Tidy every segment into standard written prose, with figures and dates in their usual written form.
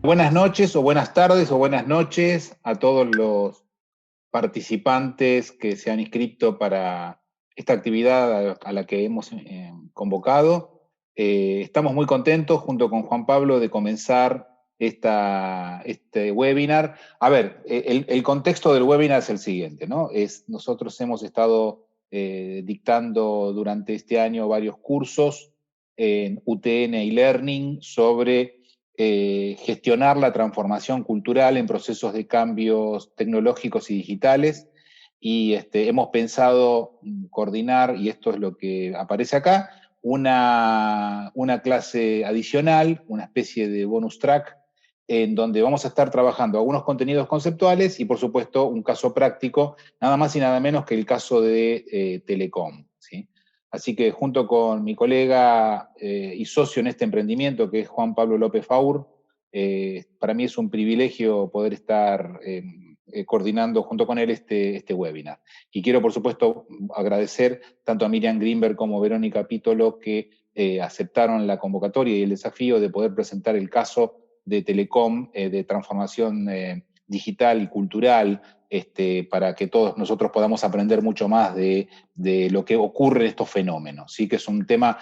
Buenas noches o buenas tardes o buenas noches a todos los participantes que se han inscrito para esta actividad a la que hemos convocado. Estamos muy contentos junto con Juan Pablo de comenzar este webinar. A ver, el contexto del webinar es el siguiente, ¿no? Nosotros hemos estado dictando durante este año varios cursos en UTN y Learning sobre gestionar la transformación cultural en procesos de cambios tecnológicos y digitales. Y hemos pensado coordinar, y esto es lo que aparece acá, una clase adicional, una especie de bonus track, en donde vamos a estar trabajando algunos contenidos conceptuales y, por supuesto, un caso práctico, nada más y nada menos que el caso de Telecom, ¿sí? Así que junto con mi colega y socio en este emprendimiento, que es Juan Pablo López Faur, para mí es un privilegio poder estar coordinando junto con él este webinar. Y quiero, por supuesto, agradecer tanto a Miriam Greenberg como a Verónica Pítolo que aceptaron la convocatoria y el desafío de poder presentar el caso de Telecom, de transformación digital y cultural, para que todos nosotros podamos aprender mucho más de lo que ocurre en estos fenómenos, ¿sí? Que es un tema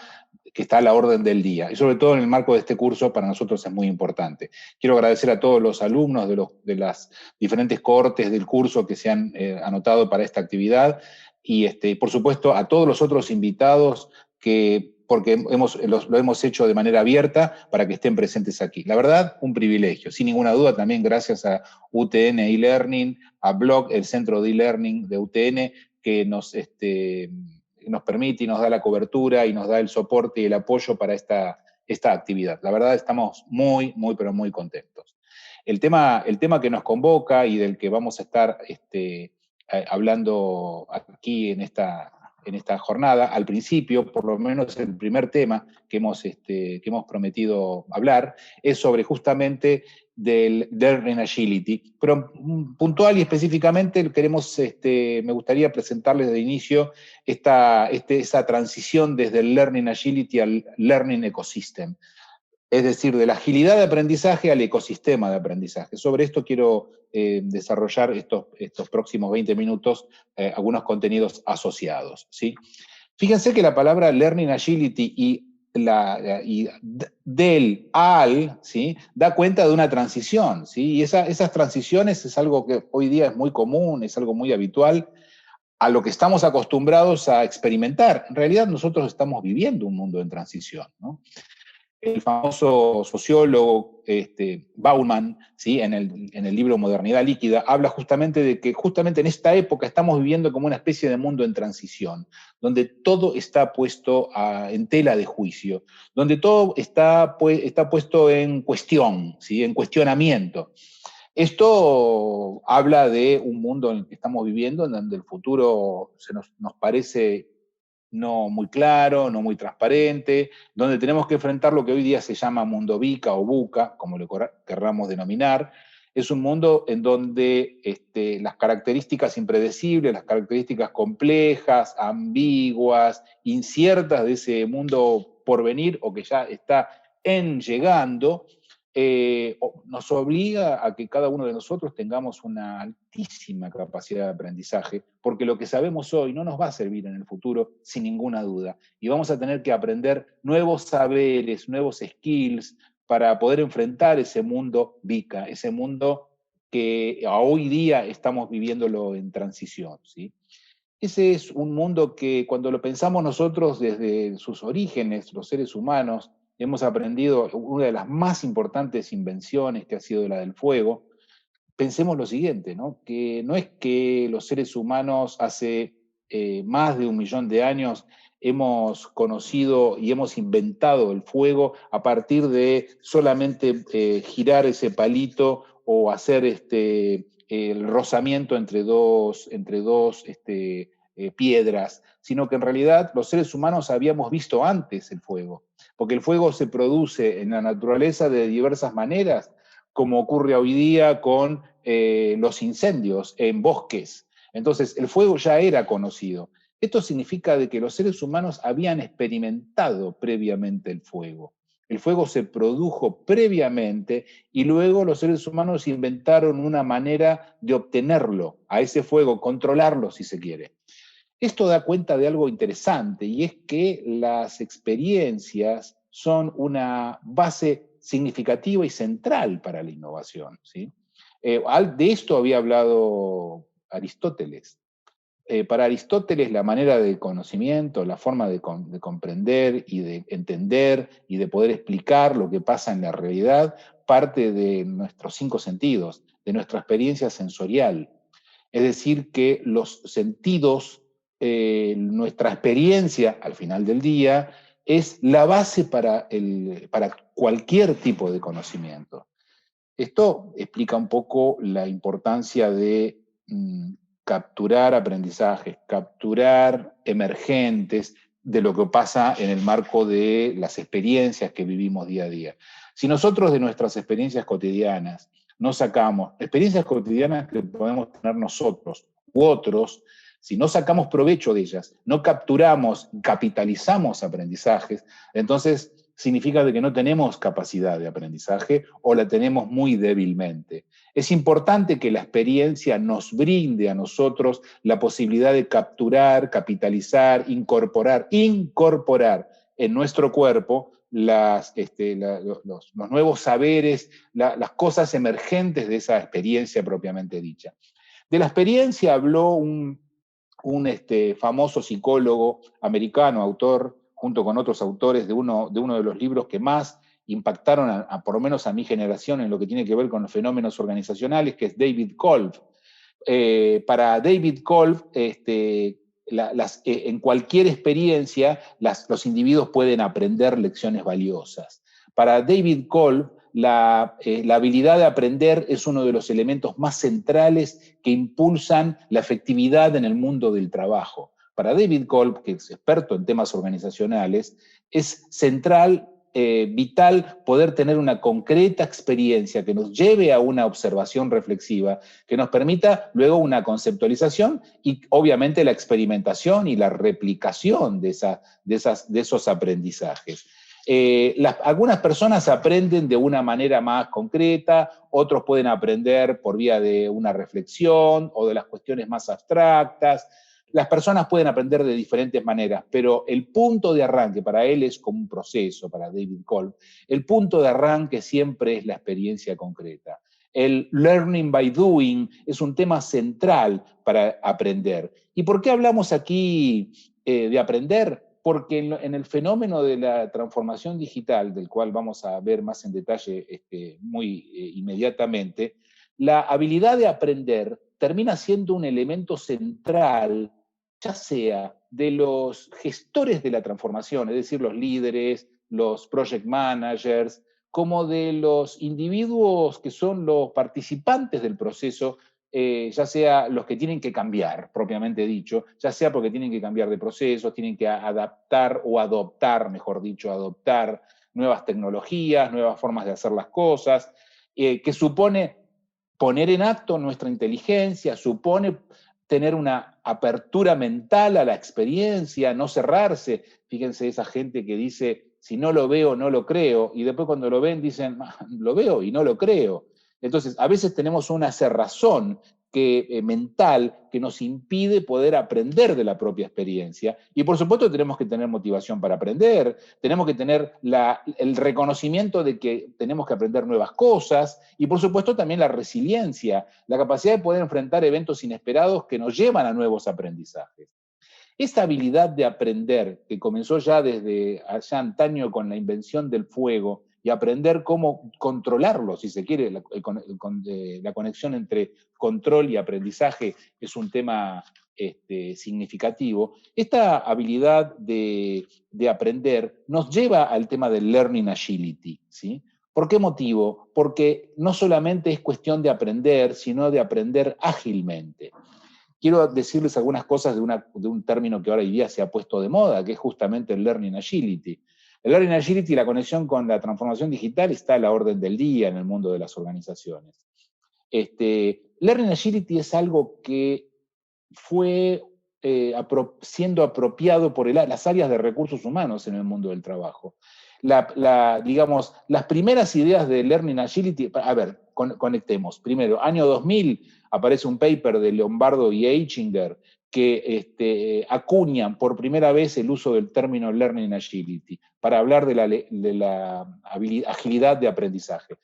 que está a la orden del día. Y sobre todo en el marco de este curso, para nosotros es muy importante. Quiero agradecer a todos los alumnos de las diferentes cohortes del curso que se han anotado para esta actividad y, por supuesto, a todos los otros invitados porque lo hemos hecho de manera abierta para que estén presentes aquí. La verdad, un privilegio. Sin ninguna duda, también gracias a UTN eLearning, a Blog, el centro de eLearning de UTN, que nos permite y nos da la cobertura y nos da el soporte y el apoyo para esta actividad. La verdad, estamos muy, muy, pero muy contentos. El tema que nos convoca y del que vamos a estar hablando aquí en esta jornada, al principio, por lo menos el primer tema que hemos prometido hablar, es sobre justamente del Learning Agility. Pero puntual y específicamente me gustaría presentarles de inicio esa transición desde el Learning Agility al Learning Ecosystem. Es decir, de la agilidad de aprendizaje al ecosistema de aprendizaje. Sobre esto quiero desarrollar estos próximos 20 minutos algunos contenidos asociados, ¿sí? Fíjense que la palabra Learning Agility y del al, ¿sí? Da cuenta de una transición, ¿sí? Y esas transiciones es algo que hoy día es muy común, es algo muy habitual, a lo que estamos acostumbrados a experimentar. En realidad nosotros estamos viviendo un mundo en transición, ¿no? El famoso sociólogo Bauman, ¿sí? en el libro Modernidad Líquida, habla justamente de que justamente en esta época estamos viviendo como una especie de mundo en transición, donde todo está puesto en tela de juicio, donde todo está puesto en cuestión, ¿sí? En cuestionamiento. Esto habla de un mundo en el que estamos viviendo, en donde el futuro nos parece no muy claro, no muy transparente, donde tenemos que enfrentar lo que hoy día se llama mundo VICA o BUCA, como lo querramos denominar. Es un mundo en donde las características impredecibles, las características complejas, ambiguas, inciertas de ese mundo por venir o que ya está llegando, nos obliga a que cada uno de nosotros tengamos una altísima capacidad de aprendizaje, porque lo que sabemos hoy no nos va a servir en el futuro, sin ninguna duda. Y vamos a tener que aprender nuevos saberes, nuevos skills, para poder enfrentar ese mundo VICA, ese mundo que hoy día estamos viviéndolo en transición, ¿sí? Ese es un mundo que cuando lo pensamos nosotros desde sus orígenes, los seres humanos, hemos aprendido una de las más importantes invenciones que ha sido la del fuego. Pensemos lo siguiente, ¿no? Que no es que los seres humanos hace más de 1.000.000 de años hemos conocido y hemos inventado el fuego a partir de solamente girar ese palito o hacer el rozamiento entre dos piedras, sino que en realidad los seres humanos habíamos visto antes el fuego, porque el fuego se produce en la naturaleza de diversas maneras, como ocurre hoy día con los incendios en bosques. Entonces, el fuego ya era conocido. Esto significa de que los seres humanos habían experimentado previamente el fuego. El fuego se produjo previamente y luego los seres humanos inventaron una manera de obtenerlo, a ese fuego, controlarlo si se quiere. Esto da cuenta de algo interesante y es que las experiencias son una base significativa y central para la innovación, ¿sí? De esto había hablado Aristóteles. Para Aristóteles la manera de conocimiento, la forma de comprender y de entender y de poder explicar lo que pasa en la realidad parte de nuestros 5 sentidos, de nuestra experiencia sensorial. Es decir, que los sentidos, nuestra experiencia al final del día, es la base para cualquier tipo de conocimiento. Esto explica un poco la importancia de capturar aprendizajes, capturar emergentes de lo que pasa en el marco de las experiencias que vivimos día a día. Si nosotros de nuestras experiencias cotidianas no sacamos, experiencias cotidianas que podemos tener nosotros u otros, si no sacamos provecho de ellas, no capturamos, capitalizamos aprendizajes, entonces significa de que no tenemos capacidad de aprendizaje o la tenemos muy débilmente. Es importante que la experiencia nos brinde a nosotros la posibilidad de capturar, capitalizar, incorporar en nuestro cuerpo los nuevos saberes, las cosas emergentes de esa experiencia propiamente dicha. De la experiencia habló un famoso psicólogo americano, autor, junto con otros autores de uno de los libros que más impactaron, por lo menos a mi generación, en lo que tiene que ver con los fenómenos organizacionales, que es David Kolb. Para David Kolb, en cualquier experiencia, los individuos pueden aprender lecciones valiosas. Para David Kolb, la habilidad de aprender es uno de los elementos más centrales que impulsan la efectividad en el mundo del trabajo. Para David Kolb, que es experto en temas organizacionales, es central, vital poder tener una concreta experiencia que nos lleve a una observación reflexiva, que nos permita luego una conceptualización y obviamente la experimentación y la replicación de esos aprendizajes. Algunas personas aprenden de una manera más concreta, otros pueden aprender por vía de una reflexión o de las cuestiones más abstractas. Las personas pueden aprender de diferentes maneras, pero el punto de arranque para él es como un proceso, para David Kolb, el punto de arranque siempre es la experiencia concreta. El learning by doing es un tema central para aprender. ¿Y por qué hablamos aquí de aprender? Porque en el fenómeno de la transformación digital, del cual vamos a ver más en detalle muy inmediatamente, la habilidad de aprender termina siendo un elemento central, ya sea de los gestores de la transformación, es decir, los líderes, los project managers, como de los individuos que son los participantes del proceso, ya sea los que tienen que cambiar, propiamente dicho, ya sea porque tienen que cambiar de procesos, tienen que adaptar o adoptar, mejor dicho, adoptar nuevas tecnologías, nuevas formas de hacer las cosas, que supone poner en acto nuestra inteligencia, supone tener una apertura mental a la experiencia, no cerrarse. Fíjense esa gente que dice, si no lo veo, no lo creo, y después cuando lo ven dicen, lo veo y no lo creo. Entonces, a veces tenemos una cerrazón mental que nos impide poder aprender de la propia experiencia. Y por supuesto tenemos que tener motivación para aprender, tenemos que tener el reconocimiento de que tenemos que aprender nuevas cosas y por supuesto también la resiliencia, la capacidad de poder enfrentar eventos inesperados que nos llevan a nuevos aprendizajes. Esta habilidad de aprender, que comenzó ya desde allá antaño con la invención del fuego, y aprender cómo controlarlo, si se quiere, la conexión entre control y aprendizaje es un tema significativo. Esta habilidad de aprender nos lleva al tema del learning agility, ¿sí? ¿Por qué motivo? Porque no solamente es cuestión de aprender, sino de aprender ágilmente. Quiero decirles algunas cosas de un término que ahora hoy día se ha puesto de moda, que es justamente el Learning Agility. El Learning Agility y la conexión con la transformación digital está a la orden del día en el mundo de las organizaciones. Learning Agility es algo que fue siendo apropiado por las áreas de recursos humanos en el mundo del trabajo. digamos, las primeras ideas de Learning Agility, a ver, conectemos. Primero, año 2000 aparece un paper de Lombardo y Eichinger que acuñan por primera vez el uso del término Learning Agility para hablar de la agilidad de aprendizaje.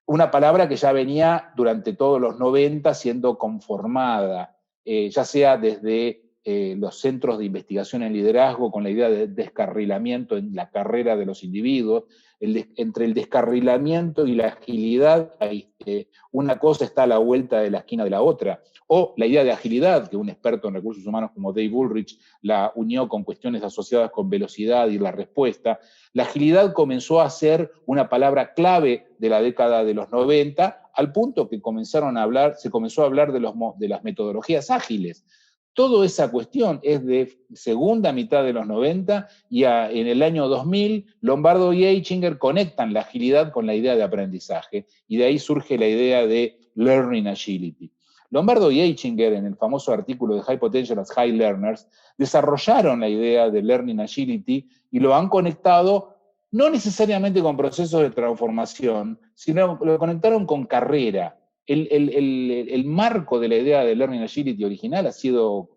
Una palabra que ya venía durante todos los 90 siendo conformada, ya sea desde los centros de investigación en liderazgo con la idea de descarrilamiento en la carrera de los individuos. Entre el descarrilamiento y la agilidad, una cosa está a la vuelta de la esquina de la otra. O la idea de agilidad, que un experto en recursos humanos como Dave Ulrich la unió con cuestiones asociadas con velocidad y la respuesta. La agilidad comenzó a ser una palabra clave de la década de los 90, al punto que se comenzó a hablar de las metodologías ágiles. Toda esa cuestión es de segunda mitad de los 90 y en el año 2000 Lombardo y Eichinger conectan la agilidad con la idea de aprendizaje y de ahí surge la idea de Learning Agility. Lombardo y Eichinger, en el famoso artículo de High Potential as High Learners, desarrollaron la idea de Learning Agility y lo han conectado no necesariamente con procesos de transformación, sino lo conectaron con carrera. El marco de la idea de Learning Agility original ha sido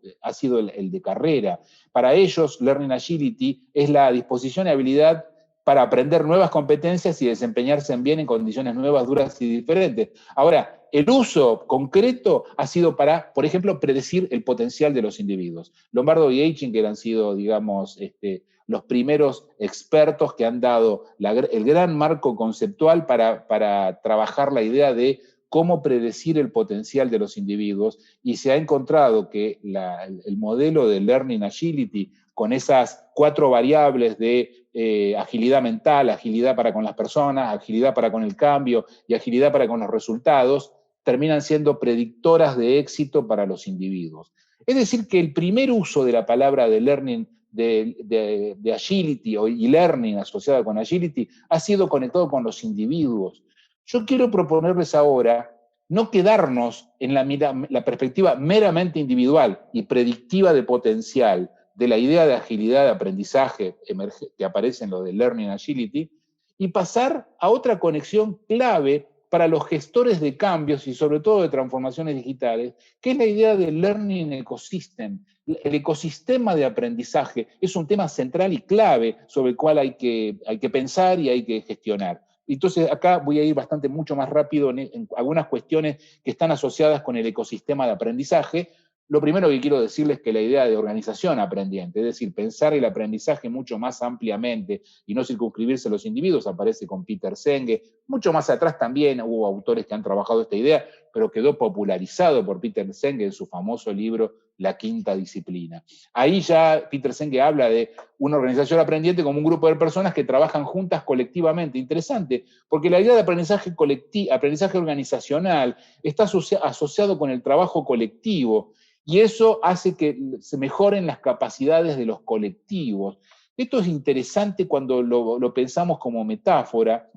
el de carrera. Para ellos, Learning Agility es la disposición y habilidad para aprender nuevas competencias y desempeñarse bien en condiciones nuevas, duras y diferentes. Ahora, el uso concreto ha sido para, por ejemplo, predecir el potencial de los individuos. Lombardo y Eichinger han sido, digamos, los primeros expertos que han dado el gran marco conceptual para trabajar la idea de cómo predecir el potencial de los individuos, y se ha encontrado que el modelo de Learning Agility, con esas 4 variables de agilidad mental, agilidad para con las personas, agilidad para con el cambio y agilidad para con los resultados, terminan siendo predictoras de éxito para los individuos. Es decir, que el primer uso de la palabra de learning, de agility y learning asociada con agility, ha sido conectado con los individuos. Yo quiero proponerles ahora no quedarnos en la perspectiva meramente individual y predictiva de potencial de la idea de agilidad de aprendizaje que aparece en lo de Learning Agility, y pasar a otra conexión clave para los gestores de cambios y sobre todo de transformaciones digitales, que es la idea del Learning Ecosystem. El ecosistema de aprendizaje es un tema central y clave sobre el cual hay que pensar y hay que gestionar. Entonces acá voy a ir mucho más rápido en algunas cuestiones que están asociadas con el ecosistema de aprendizaje. Lo primero que quiero decirles es que la idea de organización aprendiente, es decir, pensar el aprendizaje mucho más ampliamente y no circunscribirse a los individuos, aparece con Peter Senge. Mucho más atrás también hubo autores que han trabajado esta idea, pero quedó popularizado por Peter Senge en su famoso libro La Quinta Disciplina. Ahí ya Peter Senge habla de una organización aprendiente como un grupo de personas que trabajan juntas colectivamente. Interesante, porque la idea de aprendizaje colectivo, aprendizaje organizacional, está asociado con el trabajo colectivo, y eso hace que se mejoren las capacidades de los colectivos. Esto es interesante cuando lo pensamos como metáfora.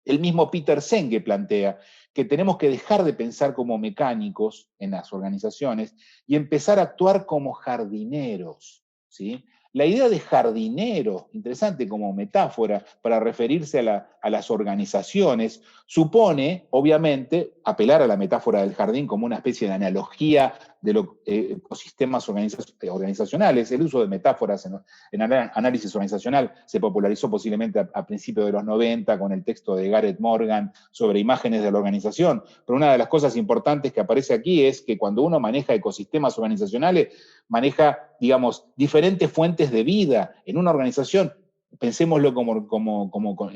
El mismo Peter Senge plantea que tenemos que dejar de pensar como mecánicos en las organizaciones y empezar a actuar como jardineros, ¿sí? La idea de jardinero, interesante como metáfora para referirse a las organizaciones, supone, obviamente, apelar a la metáfora del jardín como una especie de analogía de los ecosistemas organizacionales. El uso de metáforas en análisis organizacional se popularizó posiblemente a principios de los 90 con el texto de Gareth Morgan sobre imágenes de la organización, pero una de las cosas importantes que aparece aquí es que cuando uno maneja ecosistemas organizacionales, maneja, digamos, diferentes fuentes de vida en una organización. Pensémoslo como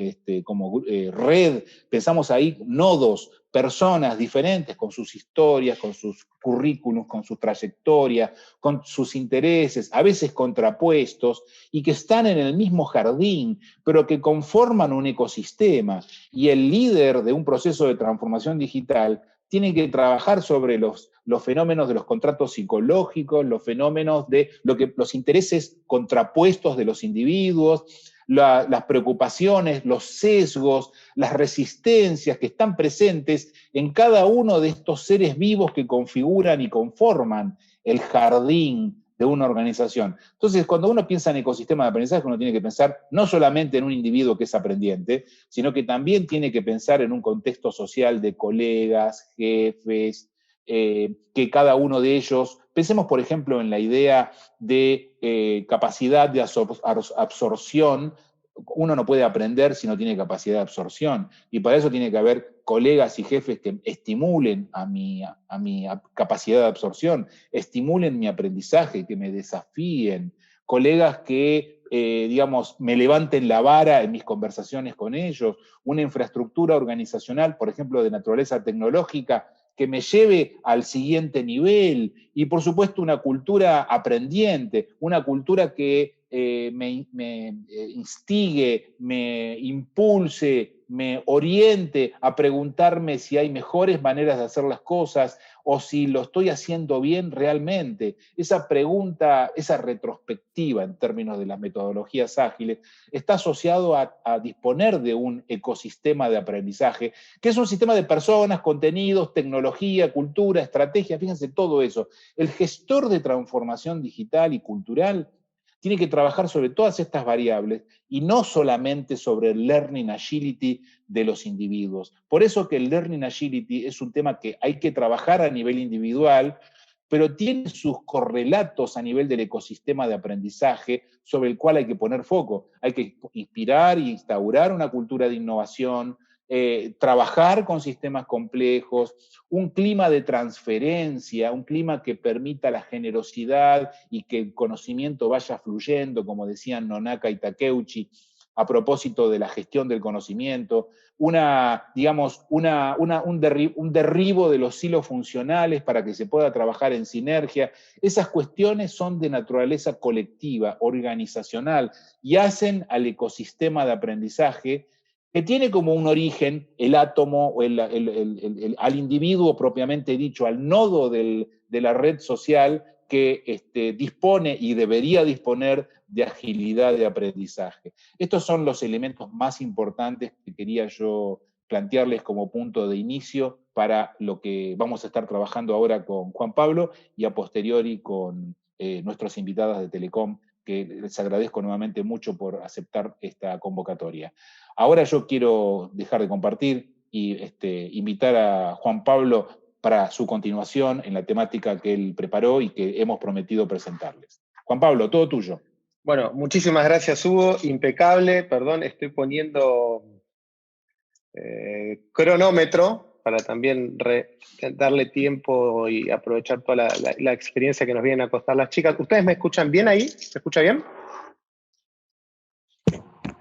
red, pensamos ahí nodos, personas diferentes con sus historias, con sus currículums, con su trayectoria, con sus intereses, a veces contrapuestos, y que están en el mismo jardín, pero que conforman un ecosistema. Y el líder de un proceso de transformación digital tiene que trabajar sobre los fenómenos de los contratos psicológicos, los fenómenos de los intereses contrapuestos de los individuos, las preocupaciones, los sesgos, las resistencias que están presentes en cada uno de estos seres vivos que configuran y conforman el jardín de una organización. Entonces, cuando uno piensa en ecosistema de aprendizaje, uno tiene que pensar no solamente en un individuo que es aprendiente, sino que también tiene que pensar en un contexto social de colegas, jefes, que cada uno de ellos, pensemos por ejemplo en la idea de capacidad de absorción. Uno no puede aprender si no tiene capacidad de absorción, y para eso tiene que haber colegas y jefes que estimulen a mi capacidad de absorción, estimulen mi aprendizaje, que me desafíen, colegas que, digamos, me levanten la vara en mis conversaciones con ellos, una infraestructura organizacional, por ejemplo, de naturaleza tecnológica, que me lleve al siguiente nivel, y por supuesto una cultura aprendiente, una cultura que me instigue, me impulse, me oriente a preguntarme si hay mejores maneras de hacer las cosas o si lo estoy haciendo bien realmente. Esa pregunta, esa retrospectiva en términos de las metodologías ágiles, está asociado a disponer de un ecosistema de aprendizaje, que es un sistema de personas, contenidos, tecnología, cultura, estrategia, fíjense todo eso. El gestor de transformación digital y cultural tiene que trabajar sobre todas estas variables y no solamente sobre el learning agility de los individuos. Por eso que el learning agility es un tema que hay que trabajar a nivel individual, pero tiene sus correlatos a nivel del ecosistema de aprendizaje sobre el cual hay que poner foco. Hay que inspirar e instaurar una cultura de innovación, trabajar con sistemas complejos, un clima de transferencia, un clima que permita la generosidad y que el conocimiento vaya fluyendo, como decían Nonaka y Takeuchi, a propósito de la gestión del conocimiento, digamos, un derribo de los silos funcionales para que se pueda trabajar en sinergia. Esas cuestiones son de naturaleza colectiva, organizacional, y hacen al ecosistema de aprendizaje, que tiene como un origen el átomo, o al individuo propiamente dicho, al nodo de la red social, que dispone y debería disponer de agilidad de aprendizaje. Estos son los elementos más importantes que quería yo plantearles como punto de inicio para lo que vamos a estar trabajando ahora con Juan Pablo y a posteriori con nuestras invitadas de Telecom, que les agradezco nuevamente mucho por aceptar esta convocatoria. Ahora yo quiero dejar de compartir y invitar a Juan Pablo para su continuación en la temática que él preparó y que hemos prometido presentarles. Juan Pablo, todo tuyo. Bueno, muchísimas gracias, Hugo. Impecable. Perdón, estoy poniendo cronómetro para también darle tiempo y aprovechar toda la experiencia que nos vienen a costar las chicas. ¿Ustedes me escuchan bien ahí? ¿Se escucha bien?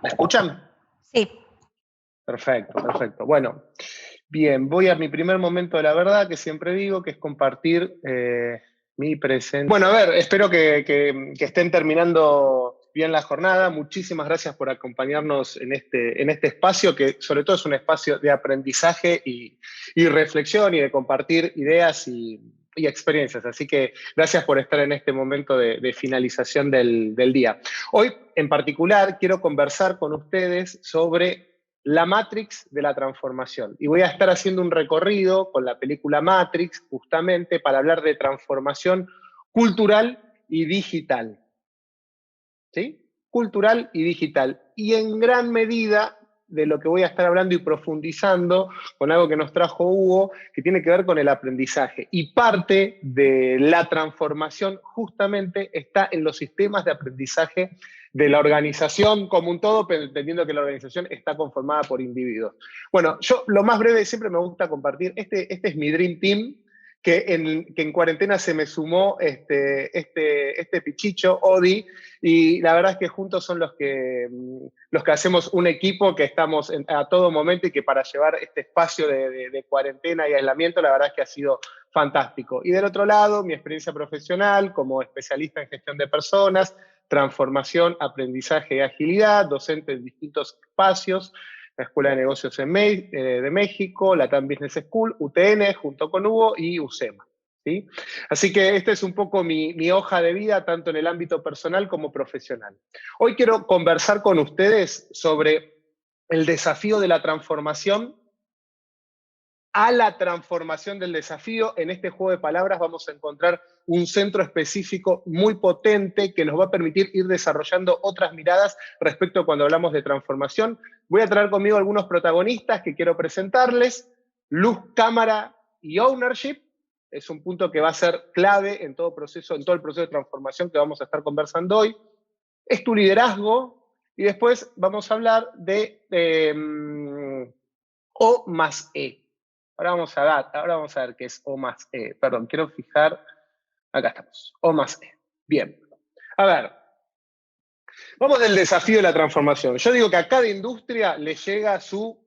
¿Me escuchan? Sí. Perfecto, perfecto. Bueno, bien, voy a mi primer momento de la verdad, que siempre digo, que es compartir mi presencia. Bueno, a ver, espero que estén terminando bien la jornada. Muchísimas gracias por acompañarnos en este espacio, que sobre todo es un espacio de aprendizaje y reflexión y de compartir ideas y experiencias. Así que gracias por estar en este momento de finalización del día. Hoy, en particular, quiero conversar con ustedes sobre la Matrix de la transformación. Y voy a estar haciendo un recorrido con la película Matrix, justamente para hablar de transformación cultural y digital. ¿Sí? Cultural y digital. Y en gran medida de lo que voy a estar hablando y profundizando con algo que nos trajo Hugo, que tiene que ver con el aprendizaje. Y parte de la transformación justamente está en los sistemas de aprendizaje de la organización como un todo, pero entendiendo que la organización está conformada por individuos. Bueno, yo lo más breve siempre me gusta compartir, este es mi Dream Team, que en cuarentena se me sumó este pichicho, Odi, y la verdad es que juntos son los que hacemos un equipo que estamos a todo momento y que para llevar este espacio de cuarentena y aislamiento, la verdad es que ha sido fantástico. Y del otro lado, mi experiencia profesional como especialista en gestión de personas, transformación, aprendizaje y agilidad, docente en distintos espacios, la Escuela de Negocios de México, Latam Business School, UTN, junto con Hugo, y UCEMA. ¿Sí? Así que esta es un poco mi hoja de vida, tanto en el ámbito personal como profesional. Hoy quiero conversar con ustedes sobre el desafío de la transformación a la transformación del desafío. En este juego de palabras vamos a encontrar un centro específico muy potente que nos va a permitir ir desarrollando otras miradas respecto a cuando hablamos de transformación. Voy a traer conmigo algunos protagonistas que quiero presentarles. Luz, cámara y ownership. Es un punto que va a ser clave en todo el proceso de transformación que vamos a estar conversando hoy. Es tu liderazgo. Y después vamos a hablar de O más E. Ahora vamos a ver qué es O más E. Perdón, quiero fijar. Acá estamos. O más E. Bien. A ver. Vamos del desafío de la transformación. Yo digo que a cada industria le llega su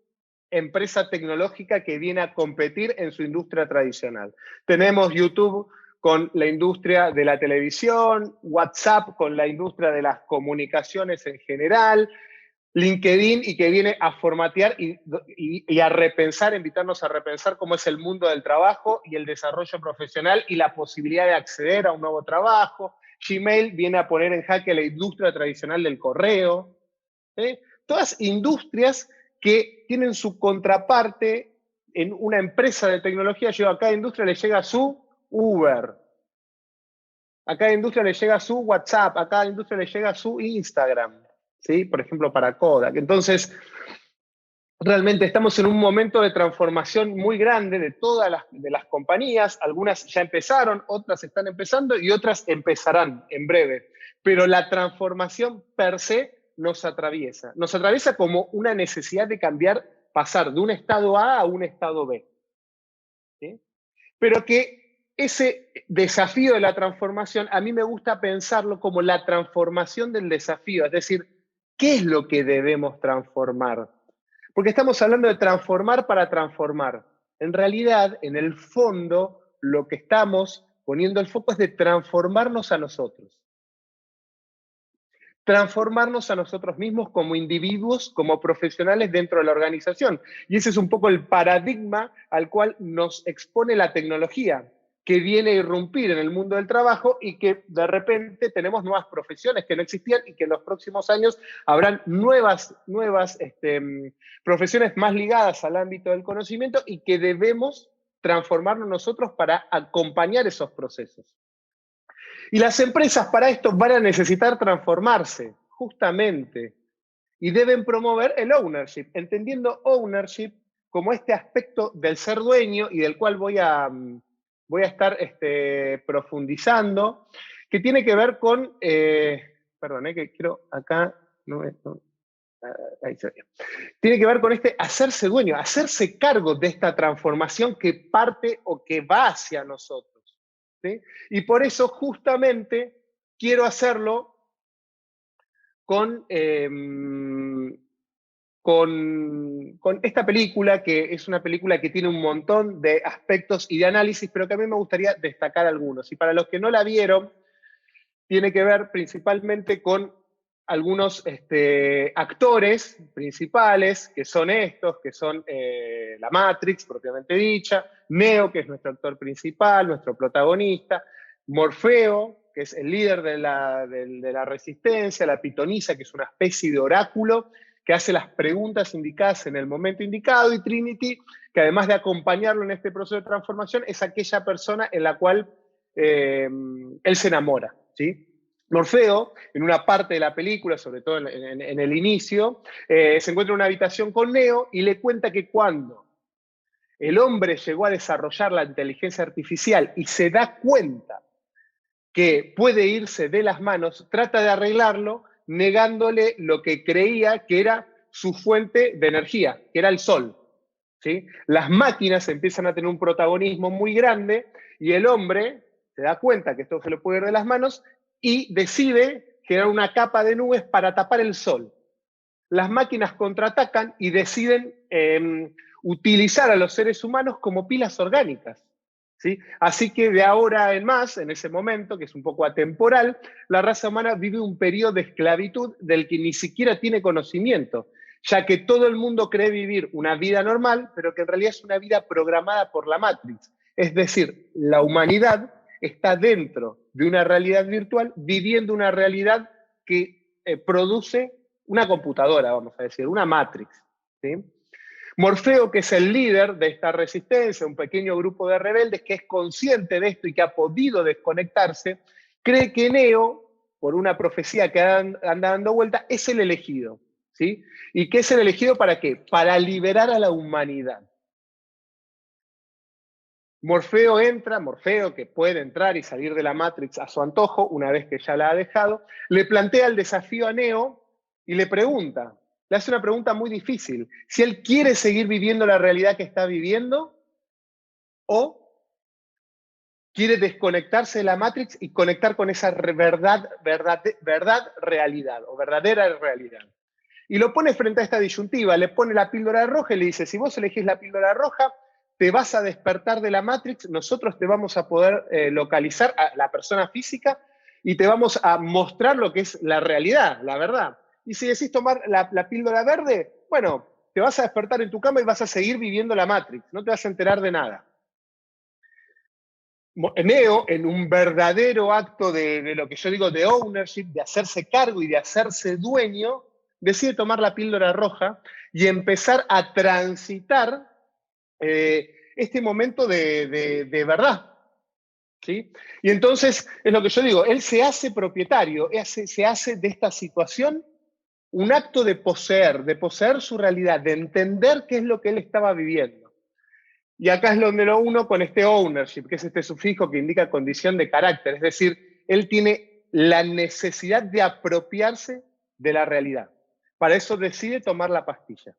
empresa tecnológica que viene a competir en su industria tradicional. Tenemos YouTube con la industria de la televisión, WhatsApp con la industria de las comunicaciones en general, LinkedIn y que viene a formatear y a repensar, invitarnos a repensar cómo es el mundo del trabajo y el desarrollo profesional y la posibilidad de acceder a un nuevo trabajo. Gmail viene a poner en jaque la industria tradicional del correo. Todas industrias que tienen su contraparte en una empresa de tecnología. A cada industria le llega su Uber, a cada industria le llega su WhatsApp, a cada industria le llega su Instagram. ¿Sí? Por ejemplo, para Kodak. Entonces, realmente estamos en un momento de transformación muy grande de todas las compañías. Algunas ya empezaron, otras están empezando y otras empezarán en breve. Pero la transformación per se nos atraviesa. Nos atraviesa como una necesidad de cambiar, pasar de un estado A a un estado B. ¿Sí? Pero que ese desafío de la transformación, a mí me gusta pensarlo como la transformación del desafío. Es decir, ¿qué es lo que debemos transformar? Porque estamos hablando de transformar para transformar. En realidad, en el fondo, lo que estamos poniendo el foco es de transformarnos a nosotros. Transformarnos a nosotros mismos como individuos, como profesionales dentro de la organización. Y ese es un poco el paradigma al cual nos expone la tecnología, que viene a irrumpir en el mundo del trabajo y que de repente tenemos nuevas profesiones que no existían y que en los próximos años habrán nuevas profesiones más ligadas al ámbito del conocimiento y que debemos transformarnos nosotros para acompañar esos procesos. Y las empresas para esto van a necesitar transformarse, justamente, y deben promover el ownership, entendiendo ownership como este aspecto del ser dueño y del cual voy a estar profundizando, que tiene que ver con, perdón, que quiero acá, ahí se ve. Tiene que ver con hacerse dueño, hacerse cargo de esta transformación que parte o que va hacia nosotros. ¿Sí? Y por eso justamente quiero hacerlo con esta película, que es una película que tiene un montón de aspectos y de análisis, pero que a mí me gustaría destacar algunos. Y para los que no la vieron, tiene que ver principalmente con algunos actores principales, que son la Matrix, propiamente dicha, Neo, que es nuestro actor principal, nuestro protagonista, Morfeo, que es el líder de la resistencia, la pitonisa, que es una especie de oráculo, que hace las preguntas indicadas en el momento indicado, y Trinity, que además de acompañarlo en este proceso de transformación, es aquella persona en la cual él se enamora, ¿sí? Morfeo, en una parte de la película, sobre todo en el inicio, se encuentra en una habitación con Neo y le cuenta que cuando el hombre llegó a desarrollar la inteligencia artificial y se da cuenta que puede irse de las manos, trata de arreglarlo negándole lo que creía que era su fuente de energía, que era el sol. ¿Sí? Las máquinas empiezan a tener un protagonismo muy grande y el hombre se da cuenta que esto se le puede ir de las manos y decide crear una capa de nubes para tapar el sol. Las máquinas contraatacan y deciden utilizar a los seres humanos como pilas orgánicas. ¿Sí? Así que de ahora en más, en ese momento, que es un poco atemporal, la raza humana vive un periodo de esclavitud del que ni siquiera tiene conocimiento, ya que todo el mundo cree vivir una vida normal, pero que en realidad es una vida programada por la Matrix. Es decir, la humanidad está dentro de una realidad virtual, viviendo una realidad que produce una computadora, vamos a decir, una Matrix. ¿Sí? Morfeo, que es el líder de esta resistencia, un pequeño grupo de rebeldes que es consciente de esto y que ha podido desconectarse, cree que Neo, por una profecía que anda dando vuelta, es el elegido. ¿Sí? ¿Y qué es el elegido para qué? Para liberar a la humanidad. Morfeo, que puede entrar y salir de la Matrix a su antojo, una vez que ya la ha dejado, le plantea el desafío a Neo y le pregunta, le hace una pregunta muy difícil, si él quiere seguir viviendo la realidad que está viviendo o quiere desconectarse de la Matrix y conectar con esa verdad realidad o verdadera realidad. Y lo pone frente a esta disyuntiva, le pone la píldora roja y le dice, si vos elegís la píldora roja, te vas a despertar de la Matrix, nosotros te vamos a poder localizar a la persona física y te vamos a mostrar lo que es la realidad, la verdad. Y si decís tomar la píldora verde, bueno, te vas a despertar en tu cama y vas a seguir viviendo la Matrix, no te vas a enterar de nada. Neo, en un verdadero acto de lo que yo digo de ownership, de hacerse cargo y de hacerse dueño, decide tomar la píldora roja y empezar a transitar este momento de verdad. ¿Sí? Y entonces, es lo que yo digo, él se hace propietario, se hace de esta situación un acto de poseer su realidad, de entender qué es lo que él estaba viviendo. Y acá es donde lo uno con este ownership, que es este sufijo que indica condición de carácter, es decir, él tiene la necesidad de apropiarse de la realidad. Para eso decide tomar la pastilla.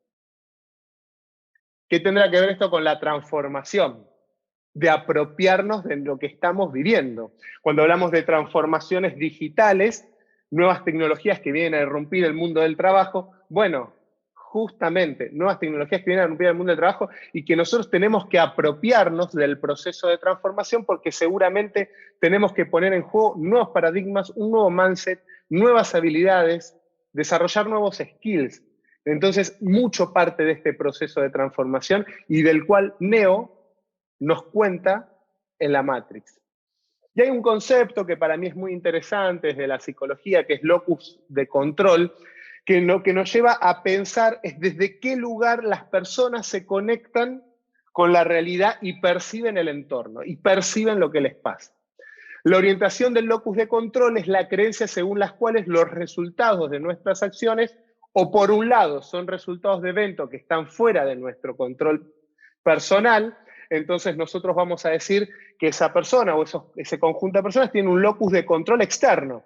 ¿Qué tendrá que ver esto con la transformación? De apropiarnos de lo que estamos viviendo. Cuando hablamos de transformaciones digitales, nuevas tecnologías que vienen a irrumpir el mundo del trabajo, bueno, justamente nuevas tecnologías que vienen a irrumpir el mundo del trabajo y que nosotros tenemos que apropiarnos del proceso de transformación porque seguramente tenemos que poner en juego nuevos paradigmas, un nuevo mindset, nuevas habilidades, desarrollar nuevos skills. Entonces, mucho parte de este proceso de transformación y del cual Neo nos cuenta en la Matrix. Y hay un concepto que para mí es muy interesante desde la psicología, que es locus de control, que lo que nos lleva a pensar es desde qué lugar las personas se conectan con la realidad y perciben el entorno, y perciben lo que les pasa. La orientación del locus de control es la creencia según las cuales los resultados de nuestras acciones, o por un lado son resultados de eventos que están fuera de nuestro control personal, entonces nosotros vamos a decir que esa persona o ese conjunto de personas tiene un locus de control externo.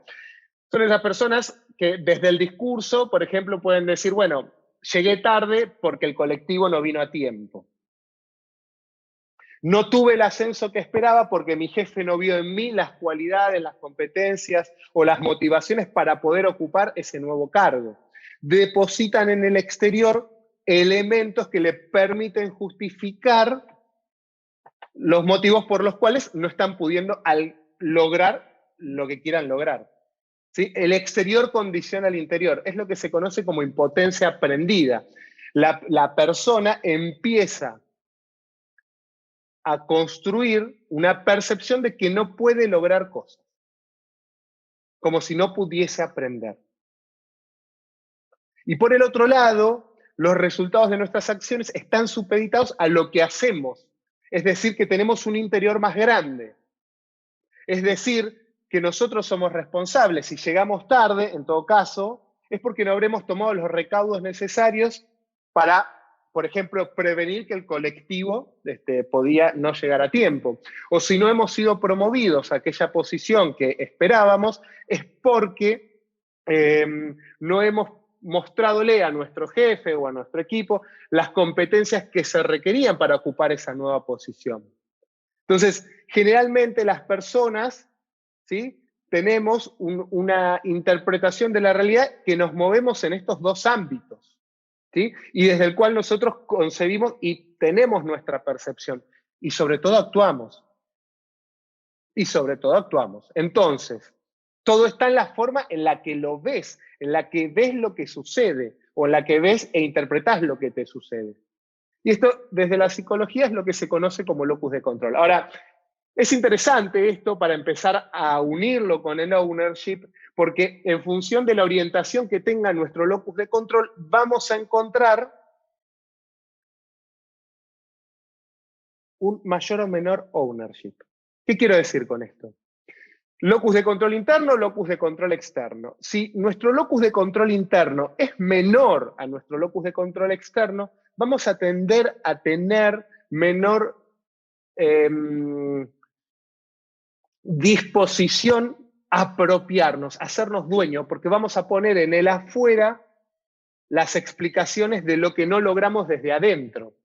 Son esas personas que desde el discurso, por ejemplo, pueden decir, bueno, llegué tarde porque el colectivo no vino a tiempo. No tuve el ascenso que esperaba porque mi jefe no vio en mí las cualidades, las competencias o las motivaciones para poder ocupar ese nuevo cargo. Depositan en el exterior elementos que le permiten justificar los motivos por los cuales no están pudiendo lograr lo que quieran lograr. ¿Sí? El exterior condiciona al interior. Es lo que se conoce como impotencia aprendida. La persona empieza a construir una percepción de que no puede lograr cosas, como si no pudiese aprender. Y por el otro lado, los resultados de nuestras acciones están supeditados a lo que hacemos, es decir, que tenemos un interior más grande. Es decir, que nosotros somos responsables. Si llegamos tarde, en todo caso, es porque no habremos tomado los recaudos necesarios para, por ejemplo, prevenir que el colectivo podía no llegar a tiempo. O si no hemos sido promovidos a aquella posición que esperábamos, es porque no hemos mostradole a nuestro jefe o a nuestro equipo las competencias que se requerían para ocupar esa nueva posición. Entonces, generalmente las personas, ¿sí?, tenemos una interpretación de la realidad que nos movemos en estos dos ámbitos, ¿sí?, y desde el cual nosotros concebimos y tenemos nuestra percepción, y sobre todo actuamos. Y sobre todo actuamos. Entonces, todo está en la forma en la que lo ves, en la que ves lo que sucede, o en la que ves e interpretas lo que te sucede. Y esto, desde la psicología, es lo que se conoce como locus de control. Ahora, es interesante esto para empezar a unirlo con el ownership, porque en función de la orientación que tenga nuestro locus de control, vamos a encontrar un mayor o menor ownership. ¿Qué quiero decir con esto? Locus de control interno, locus de control externo. Si nuestro locus de control interno es menor a nuestro locus de control externo, vamos a tender a tener menor disposición a apropiarnos, a hacernos dueños, porque vamos a poner en el afuera las explicaciones de lo que no logramos desde adentro.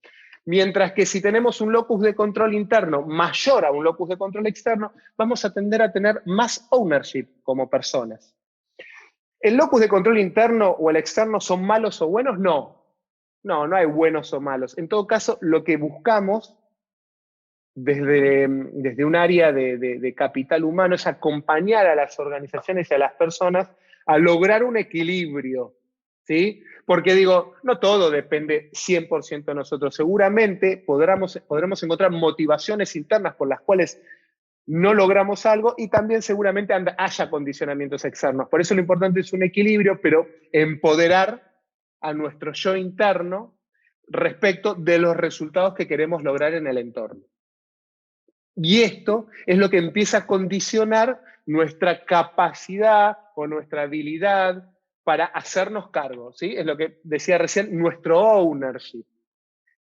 Mientras que si tenemos un locus de control interno mayor a un locus de control externo, vamos a tender a tener más ownership como personas. ¿El locus de control interno o el externo son malos o buenos? No. No hay buenos o malos. En todo caso, lo que buscamos desde un área de capital humano es acompañar a las organizaciones y a las personas a lograr un equilibrio, ¿sí? Porque digo, no todo depende 100% de nosotros. Seguramente podremos encontrar motivaciones internas por las cuales no logramos algo y también seguramente haya condicionamientos externos. Por eso lo importante es un equilibrio, pero empoderar a nuestro yo interno respecto de los resultados que queremos lograr en el entorno. Y esto es lo que empieza a condicionar nuestra capacidad o nuestra habilidad para hacernos cargo, ¿sí? Es lo que decía recién, nuestro ownership,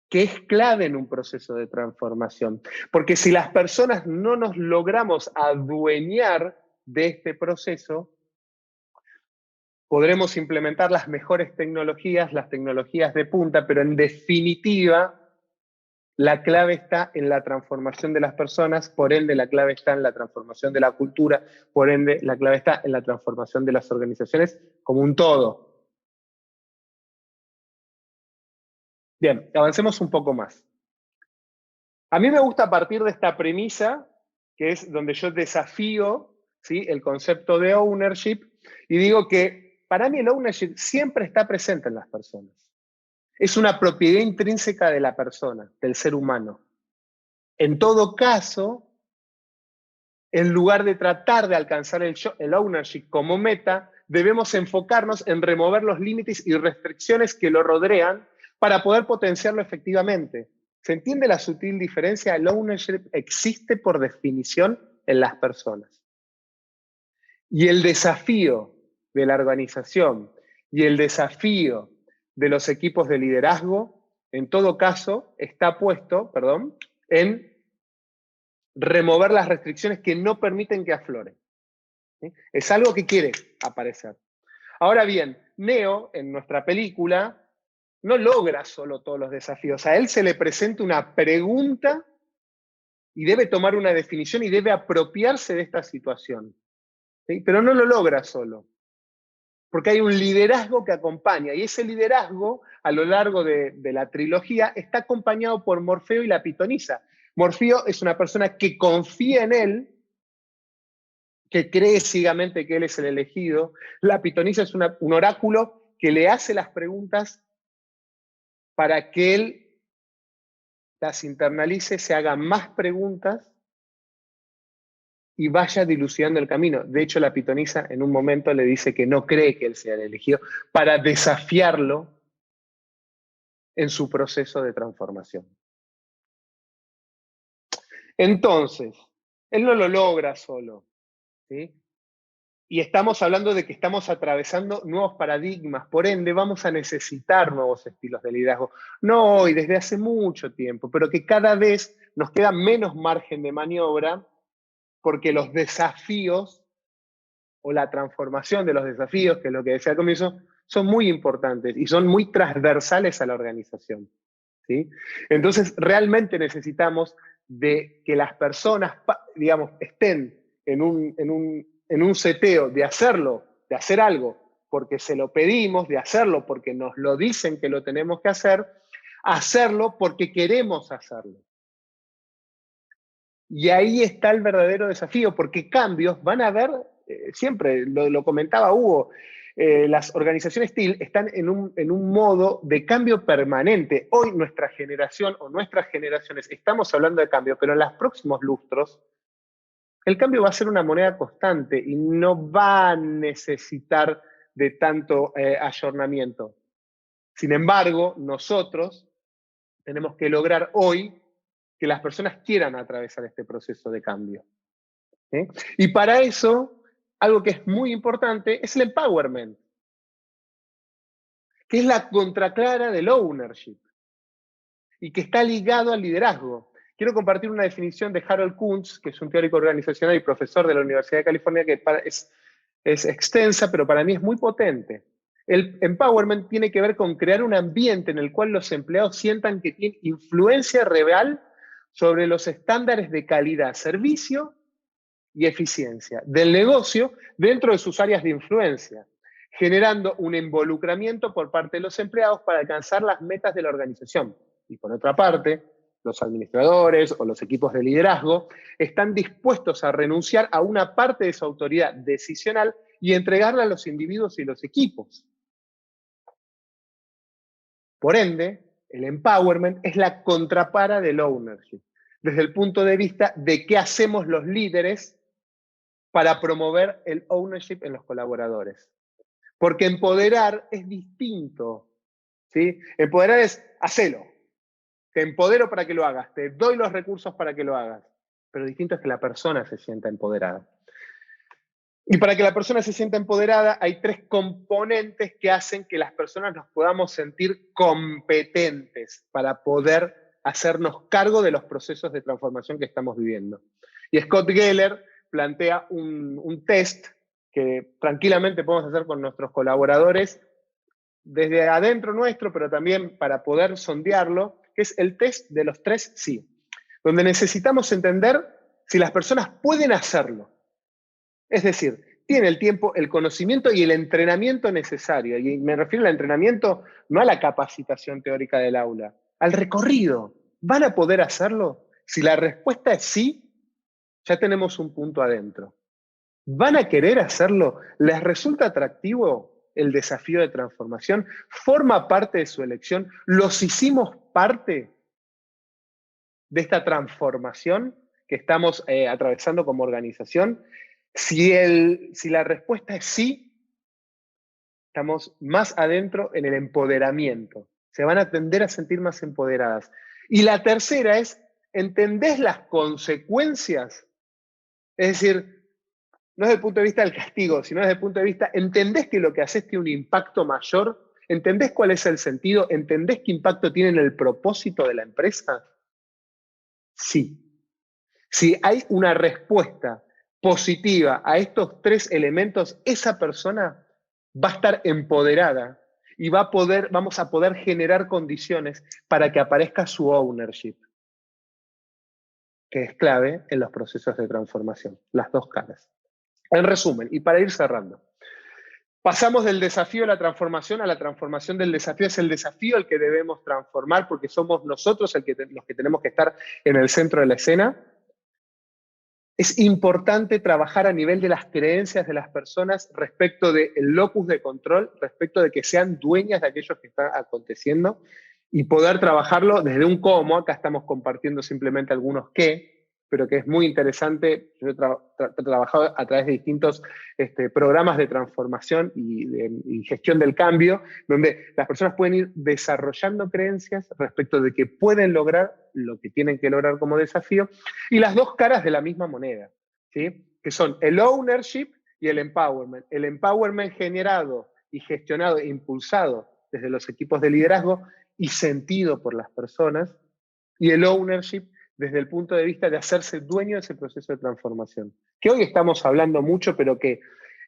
que es clave en un proceso de transformación. Porque si las personas no nos logramos adueñar de este proceso, podremos implementar las mejores tecnologías, las tecnologías de punta, pero en definitiva, la clave está en la transformación de las personas, por ende la clave está en la transformación de la cultura, por ende la clave está en la transformación de las organizaciones como un todo. Bien, avancemos un poco más. A mí me gusta partir de esta premisa, que es donde yo desafío, ¿sí?, el concepto de ownership, y digo que para mí el ownership siempre está presente en las personas. Es una propiedad intrínseca de la persona, del ser humano. En todo caso, en lugar de tratar de alcanzar el ownership como meta, debemos enfocarnos en remover los límites y restricciones que lo rodean para poder potenciarlo efectivamente. ¿Se entiende la sutil diferencia? El ownership existe por definición en las personas. Y el desafío de la organización y el desafío de los equipos de liderazgo, en todo caso, está puesto, en remover las restricciones que no permiten que aflore. ¿Sí? Es algo que quiere aparecer. Ahora bien, Neo, en nuestra película, no logra solo todos los desafíos. A él se le presenta una pregunta y debe tomar una definición y debe apropiarse de esta situación. ¿Sí? Pero no lo logra solo. Porque hay un liderazgo que acompaña, y ese liderazgo, a lo largo de la trilogía, está acompañado por Morfeo y la pitonisa. Morfeo es una persona que confía en él, que cree ciegamente que él es el elegido. La pitonisa es un oráculo que le hace las preguntas para que él las internalice, se haga más preguntas y vaya dilucidando el camino. De hecho, la pitonisa en un momento le dice que no cree que él sea el elegido para desafiarlo en su proceso de transformación. Entonces, él no lo logra solo, ¿sí? Y estamos hablando de que estamos atravesando nuevos paradigmas, por ende vamos a necesitar nuevos estilos de liderazgo. No hoy, desde hace mucho tiempo, pero que cada vez nos queda menos margen de maniobra porque los desafíos o la transformación de los desafíos, que es lo que decía al comienzo, son muy importantes y son muy transversales a la organización, ¿sí? Entonces, realmente necesitamos de que las personas, digamos, estén en un seteo de hacerlo, de hacer algo porque se lo pedimos, de hacerlo porque nos lo dicen que lo tenemos que hacerlo porque queremos hacerlo. Y ahí está el verdadero desafío, porque cambios van a haber, siempre lo comentaba Hugo, las organizaciones TIL están en un modo de cambio permanente. Hoy nuestra generación o nuestras generaciones estamos hablando de cambio, pero en los próximos lustros el cambio va a ser una moneda constante y no va a necesitar de tanto ayornamiento. Sin embargo, nosotros tenemos que lograr hoy que las personas quieran atravesar este proceso de cambio. ¿Sí? Y para eso, algo que es muy importante es el empowerment, que es la contraclara del ownership y que está ligado al liderazgo. Quiero compartir una definición de Harold Kuntz, que es un teórico organizacional y profesor de la Universidad de California, que es extensa, pero para mí es muy potente. El empowerment tiene que ver con crear un ambiente en el cual los empleados sientan que tienen influencia real sobre los estándares de calidad, servicio y eficiencia del negocio dentro de sus áreas de influencia, generando un involucramiento por parte de los empleados para alcanzar las metas de la organización. Y por otra parte, los administradores o los equipos de liderazgo están dispuestos a renunciar a una parte de su autoridad decisional y entregarla a los individuos y los equipos. Por ende, el empowerment es la contrapara del ownership, desde el punto de vista de qué hacemos los líderes para promover el ownership en los colaboradores. Porque empoderar es distinto, ¿sí? Empoderar es, hacelo. Te empodero para que lo hagas, te doy los recursos para que lo hagas. Pero distinto es que la persona se sienta empoderada. Y para que la persona se sienta empoderada, hay 3 componentes que hacen que las personas nos podamos sentir competentes para poder hacernos cargo de los procesos de transformación que estamos viviendo. Y Scott Geller plantea un test que tranquilamente podemos hacer con nuestros colaboradores desde adentro nuestro, pero también para poder sondearlo, que es el test de los 3 sí, donde necesitamos entender si las personas pueden hacerlo. Es decir, tiene el tiempo, el conocimiento y el entrenamiento necesario. Y me refiero al entrenamiento no a la capacitación teórica del aula, al recorrido. ¿Van a poder hacerlo? Si la respuesta es sí, ya tenemos un punto adentro. ¿Van a querer hacerlo? ¿Les resulta atractivo el desafío de transformación? ¿Forma parte de su elección? ¿Los hicimos parte de esta transformación que estamos atravesando como organización? Si la respuesta es sí, estamos más adentro en el empoderamiento. Se van a tender a sentir más empoderadas. Y la tercera es, ¿entendés las consecuencias? Es decir, no desde el punto de vista del castigo, sino desde el punto de vista, ¿entendés que lo que haces tiene un impacto mayor? ¿Entendés cuál es el sentido? ¿Entendés qué impacto tiene en el propósito de la empresa? Sí. Si hay una respuesta positiva a estos 3 elementos, esa persona va a estar empoderada y vamos a poder generar condiciones para que aparezca su ownership, que es clave en los procesos de transformación, las 2 caras. En resumen, y para ir cerrando, pasamos del desafío a la transformación del desafío. Es el desafío el que debemos transformar porque somos nosotros los que tenemos que estar en el centro de la escena. Es importante trabajar a nivel de las creencias de las personas respecto del locus de control, respecto de que sean dueñas de aquello que está aconteciendo y poder trabajarlo desde un cómo. Acá estamos compartiendo simplemente algunos qué, pero que es muy interesante. Yo he trabajado a través de distintos programas de transformación y gestión del cambio, donde las personas pueden ir desarrollando creencias respecto de que pueden lograr lo que tienen que lograr como desafío, y las 2 caras de la misma moneda, ¿sí? Que son el ownership y el empowerment. El empowerment generado y gestionado e impulsado desde los equipos de liderazgo y sentido por las personas, y el ownership desde el punto de vista de hacerse dueño de ese proceso de transformación. Que hoy estamos hablando mucho, pero que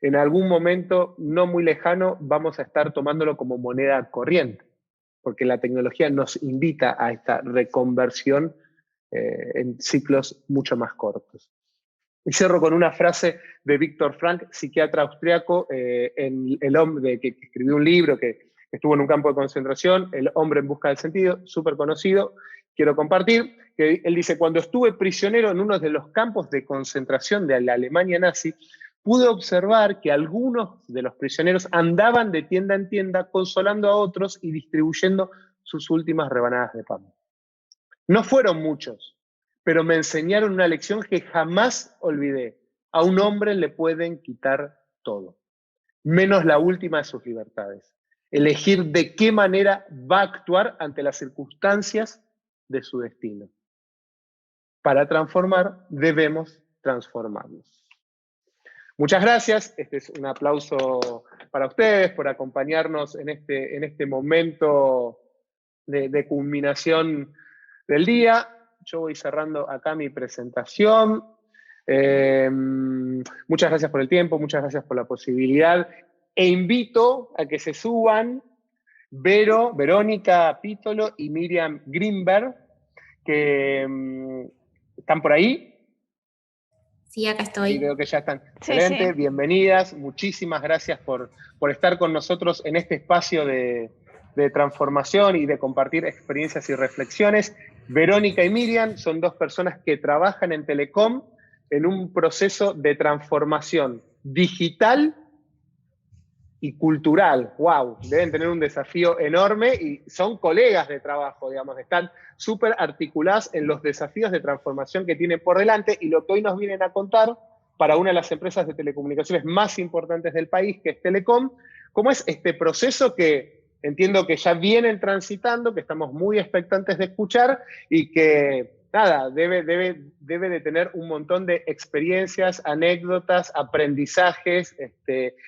en algún momento no muy lejano vamos a estar tomándolo como moneda corriente, porque la tecnología nos invita a esta reconversión en ciclos mucho más cortos. Y cierro con una frase de Viktor Frankl, psiquiatra austriaco, el hombre que escribió un libro que estuvo en un campo de concentración, El hombre en busca del sentido, súper conocido. Quiero compartir que él dice: cuando estuve prisionero en uno de los campos de concentración de la Alemania nazi, pude observar que algunos de los prisioneros andaban de tienda en tienda consolando a otros y distribuyendo sus últimas rebanadas de pan. No fueron muchos, pero me enseñaron una lección que jamás olvidé. A un hombre le pueden quitar todo, menos la última de sus libertades. Elegir de qué manera va a actuar ante las circunstancias de su destino. Para transformar, debemos transformarnos. Muchas gracias. Este es un aplauso para ustedes por acompañarnos en este momento de culminación del día. Yo voy cerrando acá mi presentación. Muchas gracias por el tiempo, muchas gracias por la posibilidad. E invito a que se suban Verónica Pítolo y Miriam Greenberg, que están por ahí. Sí, acá estoy. Y veo que ya están. Sí, Excelente, sí. Bienvenidas. Muchísimas gracias por estar con nosotros en este espacio de transformación y de compartir experiencias y reflexiones. Verónica y Miriam son dos personas que trabajan en Telecom en un proceso de transformación digital y cultural. ¡Wow! Deben tener un desafío enorme y son colegas de trabajo, digamos, están súper articuladas en los desafíos de transformación que tienen por delante y lo que hoy nos vienen a contar para una de las empresas de telecomunicaciones más importantes del país, que es Telecom, cómo es este proceso que entiendo que ya vienen transitando, que estamos muy expectantes de escuchar y que, nada, debe de tener un montón de experiencias, anécdotas, aprendizajes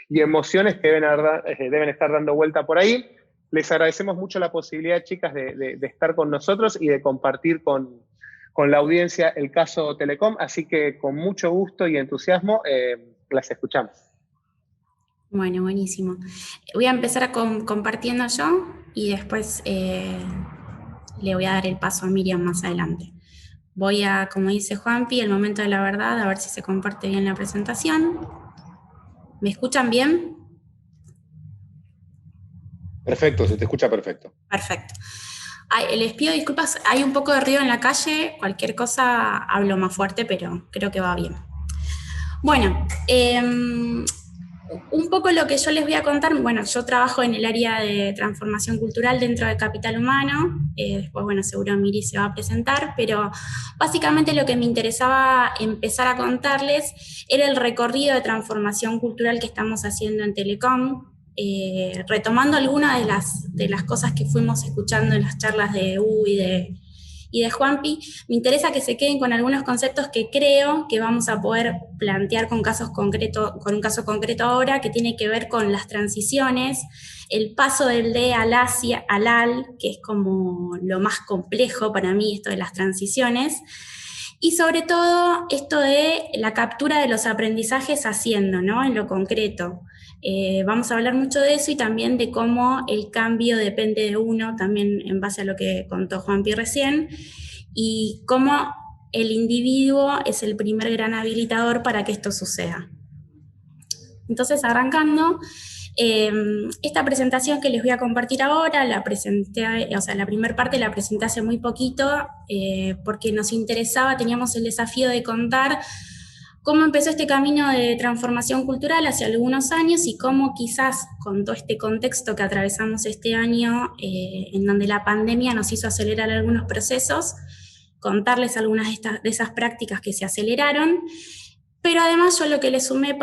y emociones que deben estar dando vuelta por ahí. Les agradecemos mucho la posibilidad, chicas, de estar con nosotros y de compartir con la audiencia el caso Telecom, así que con mucho gusto y entusiasmo las escuchamos. Bueno, buenísimo. Voy a empezar compartiendo yo y después le voy a dar el paso a Miriam más adelante. Voy a, como dice Juanpi, el momento de la verdad, a ver si se comparte bien la presentación. ¿Me escuchan bien? Perfecto, se te escucha perfecto. Perfecto. Les pido disculpas, hay un poco de ruido en la calle, cualquier cosa hablo más fuerte, pero creo que va bien. Bueno, un poco lo que yo les voy a contar, bueno, yo trabajo en el área de transformación cultural dentro de Capital Humano, después, bueno, seguro Miri se va a presentar, pero básicamente lo que me interesaba empezar a contarles era el recorrido de transformación cultural que estamos haciendo en Telecom, retomando algunas de las cosas que fuimos escuchando en las charlas de Hugo y de Juanpi. Me interesa que se queden con algunos conceptos que creo que vamos a poder plantear con un caso concreto ahora, que tiene que ver con las transiciones, el paso del D al AL, que es como lo más complejo para mí, esto de las transiciones, y sobre todo esto de la captura de los aprendizajes haciendo, ¿no? En lo concreto. Vamos a hablar mucho de eso y también de cómo el cambio depende de uno, también en base a lo que contó Juanpi recién, y cómo el individuo es el primer gran habilitador para que esto suceda. Entonces, arrancando, esta presentación que les voy a compartir ahora, la primera parte la presenté hace muy poquito, porque nos interesaba, teníamos el desafío de contar cómo empezó este camino de transformación cultural hace algunos años y cómo quizás con todo este contexto que atravesamos este año, en donde la pandemia nos hizo acelerar algunos procesos, contarles algunas de esas prácticas que se aceleraron, pero además yo lo que le sumé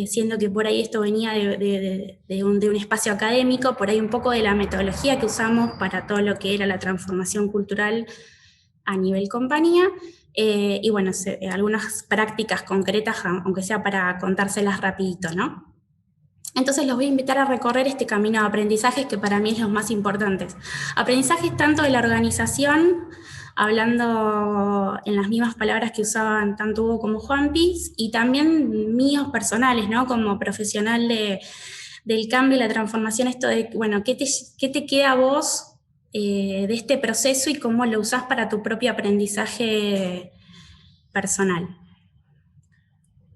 siendo que por ahí esto venía de un espacio académico, por ahí un poco de la metodología que usamos para todo lo que era la transformación cultural a nivel compañía, y bueno, algunas prácticas concretas, aunque sea para contárselas rapidito, ¿no? Entonces los voy a invitar a recorrer este camino de aprendizajes que para mí es los más importantes. Aprendizajes tanto de la organización, hablando en las mismas palabras que usaban tanto Hugo como Juanpi, y también míos personales, ¿no? Como profesional del cambio y la transformación, esto de, bueno, ¿qué te queda a vos de este proceso y cómo lo usás para tu propio aprendizaje personal?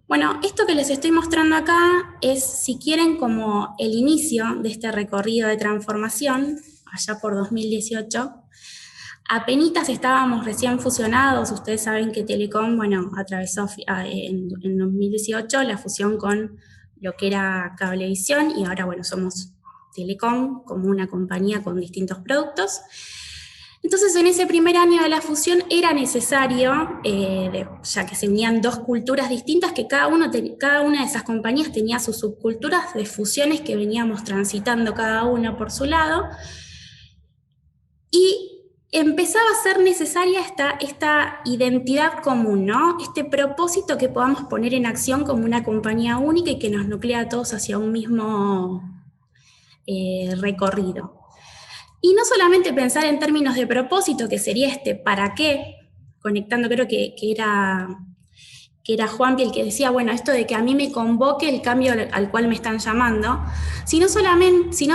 Bueno, esto que les estoy mostrando acá es, si quieren, como el inicio de este recorrido de transformación, allá por 2018. Apenitas estábamos recién fusionados, ustedes saben que Telecom, bueno, atravesó en 2018 la fusión con lo que era Cablevisión y ahora, bueno, somos Telecom como una compañía con distintos productos. Entonces, en ese primer año de la fusión era necesario, ya que se unían dos culturas distintas, que cada una de esas compañías tenía sus subculturas de fusiones que veníamos transitando cada una por su lado, y empezaba a ser necesaria esta identidad común, ¿no? Este propósito que podamos poner en acción como una compañía única y que nos nuclea a todos hacia un mismo recorrido. Y no solamente pensar en términos de propósito, que sería ¿para qué? Conectando, creo que era Juanpi el que decía, bueno, esto de que a mí me convoque el cambio al cual me están llamando, sino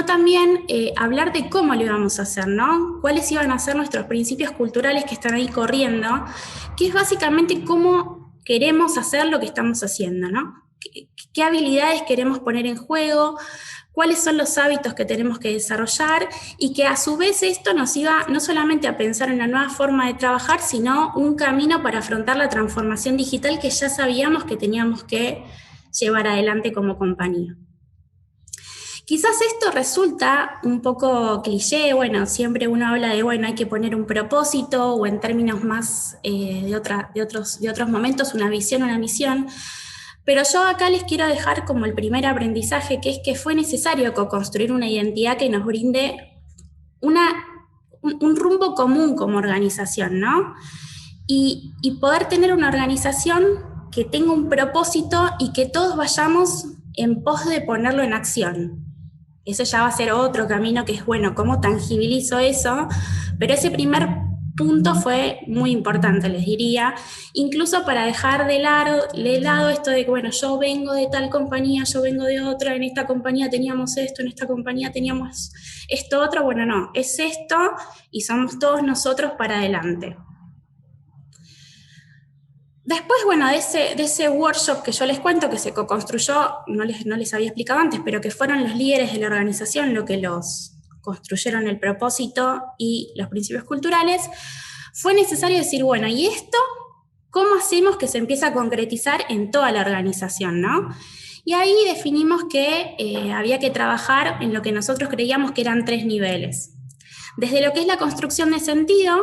también hablar de cómo lo íbamos a hacer, ¿no? Cuáles iban a ser nuestros principios culturales que están ahí corriendo, que es básicamente cómo queremos hacer lo que estamos haciendo, ¿no? ¿Qué habilidades queremos poner en juego? Cuáles son los hábitos que tenemos que desarrollar, y que a su vez esto nos iba no solamente a pensar en una nueva forma de trabajar, sino un camino para afrontar la transformación digital que ya sabíamos que teníamos que llevar adelante como compañía. Quizás esto resulta un poco cliché, bueno, siempre uno habla de, bueno, hay que poner un propósito, o en términos más de otros momentos, una visión, una misión. Pero yo acá les quiero dejar como el primer aprendizaje, que es que fue necesario co-construir una identidad que nos brinde un rumbo común como organización, ¿no? Y poder tener una organización que tenga un propósito y que todos vayamos en pos de ponerlo en acción. Eso ya va a ser otro camino, que es, bueno, cómo tangibilizo eso, pero ese primer punto fue muy importante, les diría, incluso para dejar de lado esto de que, bueno, yo vengo de tal compañía, yo vengo de otra, en esta compañía teníamos esto, en esta compañía teníamos esto otro, bueno, no, es esto y somos todos nosotros para adelante. Después, bueno, de ese workshop que yo les cuento, que se co-construyó, no les había explicado antes, pero que fueron los líderes de la organización los que los construyeron el propósito y los principios culturales, fue necesario decir, bueno, ¿y esto cómo hacemos que se empiece a concretizar en toda la organización, ¿no? Y ahí definimos que había que trabajar en lo que nosotros creíamos que eran 3 niveles. Desde lo que es la construcción de sentido,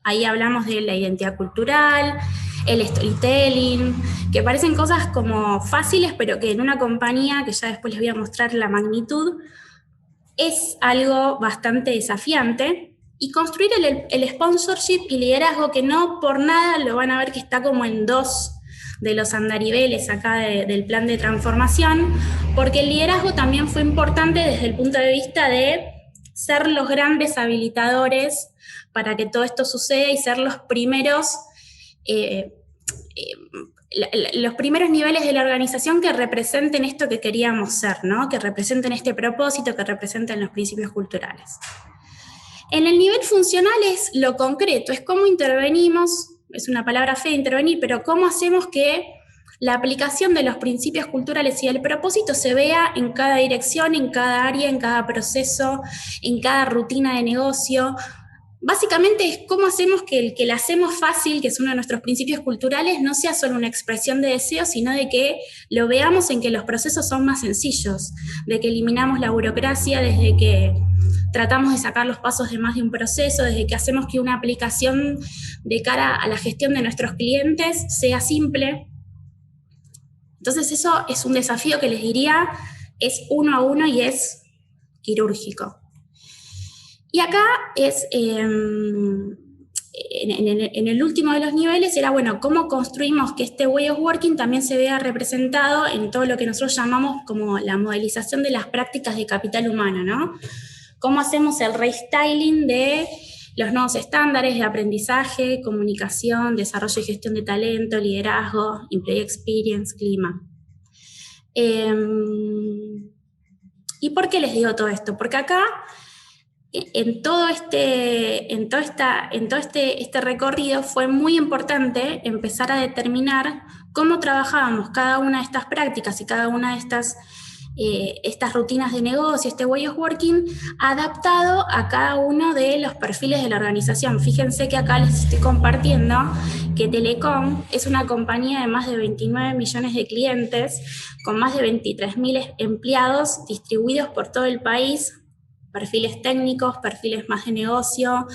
ahí hablamos de la identidad cultural, el storytelling, que parecen cosas como fáciles, pero que en una compañía, que ya después les voy a mostrar la magnitud, es algo bastante desafiante. Y construir el sponsorship y liderazgo, que no por nada lo van a ver que está como en 2 de los andariveles acá del plan de transformación, porque el liderazgo también fue importante desde el punto de vista de ser los grandes habilitadores para que todo esto suceda y ser los primeros niveles de la organización que representen esto que queríamos ser, ¿no? Que representen este propósito, que representen los principios culturales. En el nivel funcional es lo concreto, es cómo intervenimos, es una palabra fea intervenir, pero cómo hacemos que la aplicación de los principios culturales y el propósito se vea en cada dirección, en cada área, en cada proceso, en cada rutina de negocio. Básicamente es cómo hacemos que el que la hacemos fácil, que es uno de nuestros principios culturales, no sea solo una expresión de deseo, sino de que lo veamos en que los procesos son más sencillos, de que eliminamos la burocracia, desde que tratamos de sacar los pasos de más de un proceso, desde que hacemos que una aplicación de cara a la gestión de nuestros clientes sea simple. Entonces eso es un desafío que les diría, es 1 a 1 y es quirúrgico. Y acá es, en el último de los niveles, era, bueno, cómo construimos que este way of working también se vea representado en todo lo que nosotros llamamos como la modelización de las prácticas de capital humano, ¿no? Cómo hacemos el restyling de los nuevos estándares de aprendizaje, comunicación, desarrollo y gestión de talento, liderazgo, employee experience, clima. ¿Y por qué les digo todo esto? Porque acá, en todo este recorrido, fue muy importante empezar a determinar cómo trabajábamos cada una de estas prácticas y cada una de estas rutinas de negocio, este way of working, adaptado a cada uno de los perfiles de la organización. Fíjense que acá les estoy compartiendo que Telecom es una compañía de más de 29 millones de clientes, con más de 23.000 empleados distribuidos por todo el país, perfiles técnicos, perfiles más de negocio,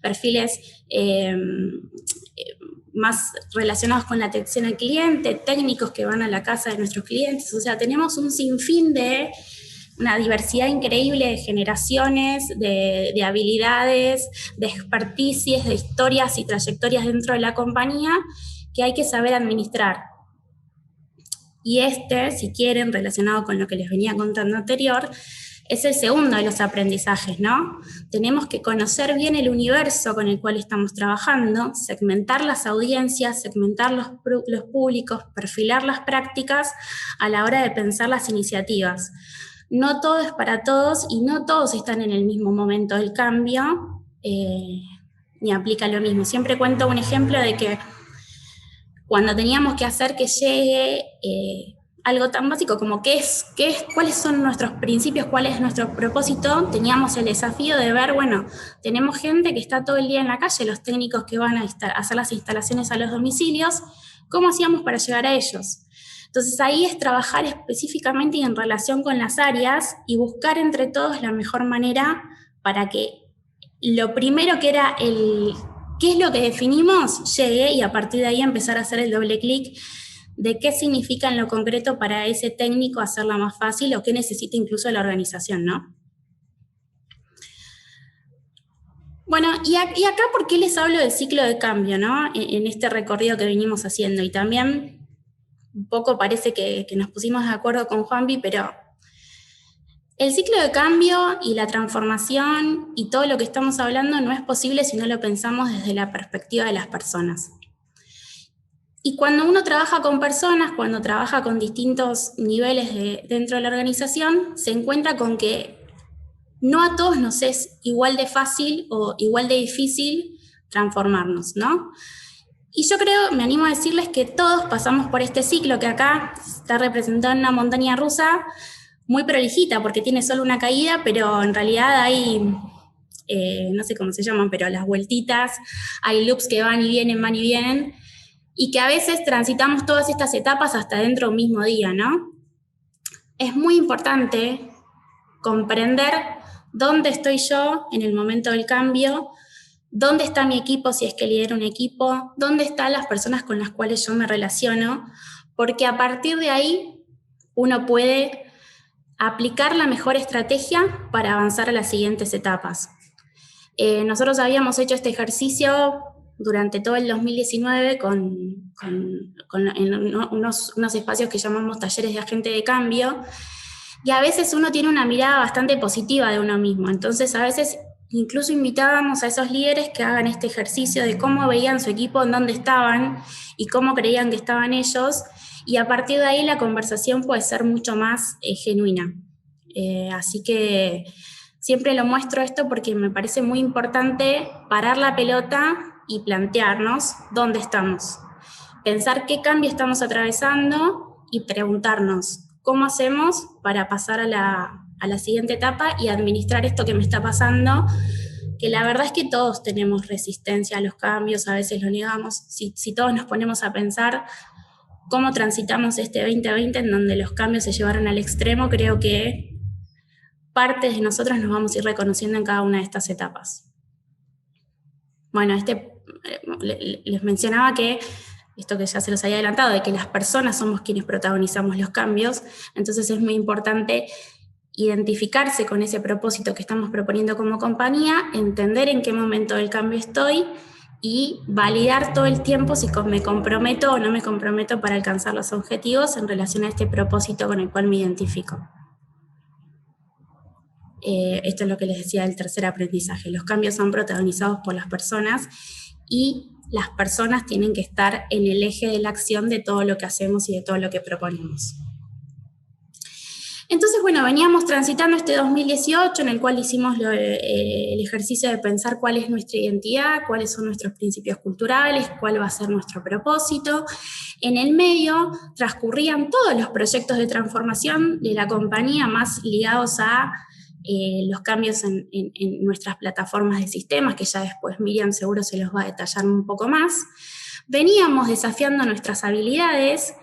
perfiles más relacionados con la atención al cliente, técnicos que van a la casa de nuestros clientes. O sea, tenemos un sinfín de una diversidad increíble de generaciones, de habilidades, de experticias, de historias y trayectorias dentro de la compañía que hay que saber administrar. Y si quieren, relacionado con lo que les venía contando anterior, es el segundo de los aprendizajes, ¿no? Tenemos que conocer bien el universo con el cual estamos trabajando, segmentar las audiencias, segmentar los públicos, perfilar las prácticas a la hora de pensar las iniciativas. No todo es para todos y no todos están en el mismo momento del cambio, ni aplica lo mismo. Siempre cuento un ejemplo de que cuando teníamos que hacer que llegue algo tan básico como cuáles son nuestros principios, cuál es nuestro propósito, teníamos el desafío de ver, bueno, tenemos gente que está todo el día en la calle, los técnicos que van a hacer las instalaciones a los domicilios, ¿cómo hacíamos para llegar a ellos? Entonces ahí es trabajar específicamente y en relación con las áreas y buscar entre todos la mejor manera para que lo primero que era qué es lo que definimos llegue y a partir de ahí empezar a hacer el doble clic de qué significa en lo concreto para ese técnico hacerla más fácil o qué necesita incluso la organización, ¿no? Bueno, y acá, ¿por qué les hablo del ciclo de cambio, ¿no? En este recorrido que venimos haciendo. Y también, un poco parece que nos pusimos de acuerdo con Juanpi, pero el ciclo de cambio y la transformación y todo lo que estamos hablando no es posible si no lo pensamos desde la perspectiva de las personas. Y cuando uno trabaja con personas, cuando trabaja con distintos niveles dentro de la organización, se encuentra con que no a todos nos es igual de fácil o igual de difícil transformarnos, ¿no? Y yo creo, me animo a decirles que todos pasamos por este ciclo que acá está representado en una montaña rusa muy prolijita, porque tiene solo una caída, pero en realidad hay, no sé cómo se llaman, pero las vueltitas, hay loops que van y vienen, y que a veces transitamos todas estas etapas hasta dentro de un mismo día, ¿no? Es muy importante comprender dónde estoy yo en el momento del cambio, dónde está mi equipo si es que lidero un equipo, dónde están las personas con las cuales yo me relaciono, porque a partir de ahí uno puede aplicar la mejor estrategia para avanzar a las siguientes etapas. Nosotros habíamos hecho este ejercicio durante todo el 2019 en unos espacios que llamamos talleres de agente de cambio, y a veces uno tiene una mirada bastante positiva de uno mismo, entonces a veces incluso invitábamos a esos líderes que hagan este ejercicio de cómo veían su equipo, en dónde estaban y cómo creían que estaban ellos, y a partir de ahí la conversación puede ser mucho más genuina. Así que siempre lo muestro esto porque me parece muy importante parar la pelota y plantearnos dónde estamos. Pensar qué cambio estamos atravesando y preguntarnos cómo hacemos para pasar a la siguiente etapa y administrar esto que me está pasando, que la verdad es que todos tenemos resistencia a los cambios, a veces lo negamos. Si todos nos ponemos a pensar cómo transitamos este 2020 en donde los cambios se llevaron al extremo, creo que parte de nosotros nos vamos a ir reconociendo en cada una de estas etapas. Bueno, les mencionaba que esto que ya se los había adelantado, de que las personas somos quienes protagonizamos los cambios, entonces es muy importante identificarse con ese propósito que estamos proponiendo como compañía, entender en qué momento del cambio estoy y validar todo el tiempo si me comprometo o no me comprometo para alcanzar los objetivos en relación a este propósito con el cual me identifico. Esto es lo que les decía del tercer aprendizaje. Los cambios son protagonizados por las personas y las personas tienen que estar en el eje de la acción de todo lo que hacemos y de todo lo que proponemos. Entonces, bueno, veníamos transitando este 2018 en el cual hicimos el ejercicio de pensar cuál es nuestra identidad, cuáles son nuestros principios culturales, cuál va a ser nuestro propósito. En el medio transcurrían todos los proyectos de transformación de la compañía más ligados a los cambios en nuestras plataformas de sistemas, que ya después Miriam seguro se los va a detallar un poco más. Veníamos desafiando nuestras habilidades,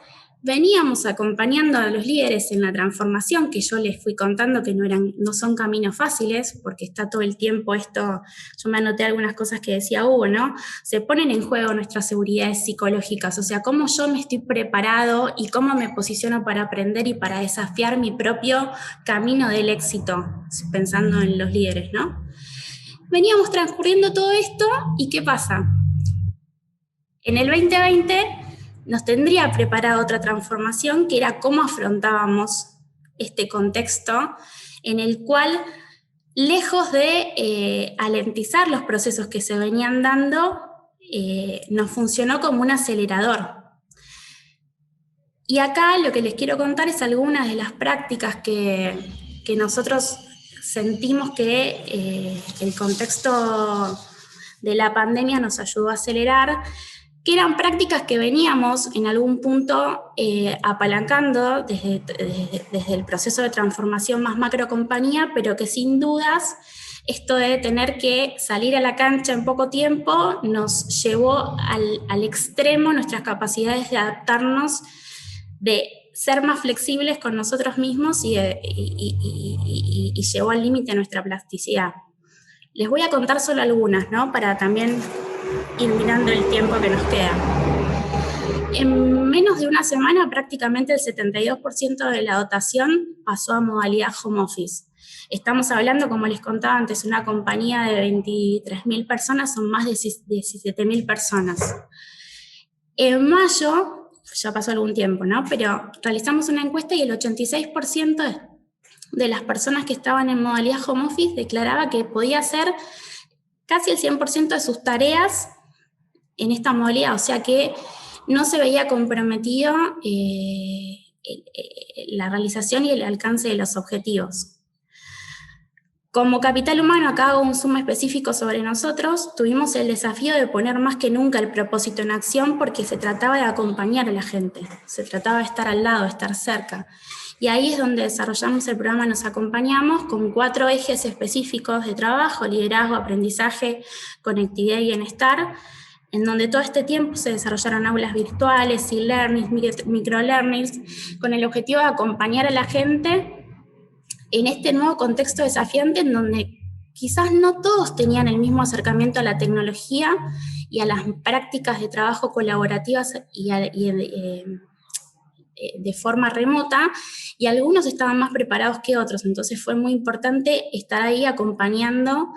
veníamos acompañando a los líderes en la transformación, que yo les fui contando que no son caminos fáciles, porque está todo el tiempo esto, yo me anoté algunas cosas que decía Hugo, ¿no? Se ponen en juego nuestras seguridades psicológicas, o sea, cómo yo me estoy preparado y cómo me posiciono para aprender y para desafiar mi propio camino del éxito, pensando en los líderes, ¿no? Veníamos transcurriendo todo esto, ¿y qué pasa? En el 2020 nos tendría preparada otra transformación, que era cómo afrontábamos este contexto en el cual, lejos de alentizar los procesos que se venían dando, nos funcionó como un acelerador. Y acá lo que les quiero contar es algunas de las prácticas que nosotros sentimos que el contexto de la pandemia nos ayudó a acelerar, que eran prácticas que veníamos en algún punto apalancando desde el proceso de transformación más macro compañía, pero que sin dudas esto de tener que salir a la cancha en poco tiempo nos llevó al extremo nuestras capacidades de adaptarnos, de ser más flexibles con nosotros mismos y llevó al límite nuestra plasticidad. Les voy a contar solo algunas, ¿no? Para también ir mirando el tiempo que nos queda. En menos de una semana, prácticamente el 72% de la dotación pasó a modalidad home office. Estamos hablando, como les contaba antes, una compañía de 23.000 personas, son más de 17.000 personas. En mayo, ya pasó algún tiempo, ¿no? Pero realizamos una encuesta y el 86% de las personas que estaban en modalidad home office declaraba que podía hacer casi el 100% de sus tareas en esta modalidad, o sea que no se veía comprometido la realización y el alcance de los objetivos. Como capital humano, acá hago un zoom específico sobre nosotros, tuvimos el desafío de poner más que nunca el propósito en acción porque se trataba de acompañar a la gente, se trataba de estar al lado, de estar cerca. Y ahí es donde desarrollamos el programa Nos Acompañamos con 4 ejes específicos de trabajo: liderazgo, aprendizaje, conectividad y bienestar, en donde todo este tiempo se desarrollaron aulas virtuales, e-learnings, micro-learnings, con el objetivo de acompañar a la gente en este nuevo contexto desafiante en donde quizás no todos tenían el mismo acercamiento a la tecnología y a las prácticas de trabajo colaborativas de forma remota, y algunos estaban más preparados que otros. Entonces fue muy importante estar ahí acompañando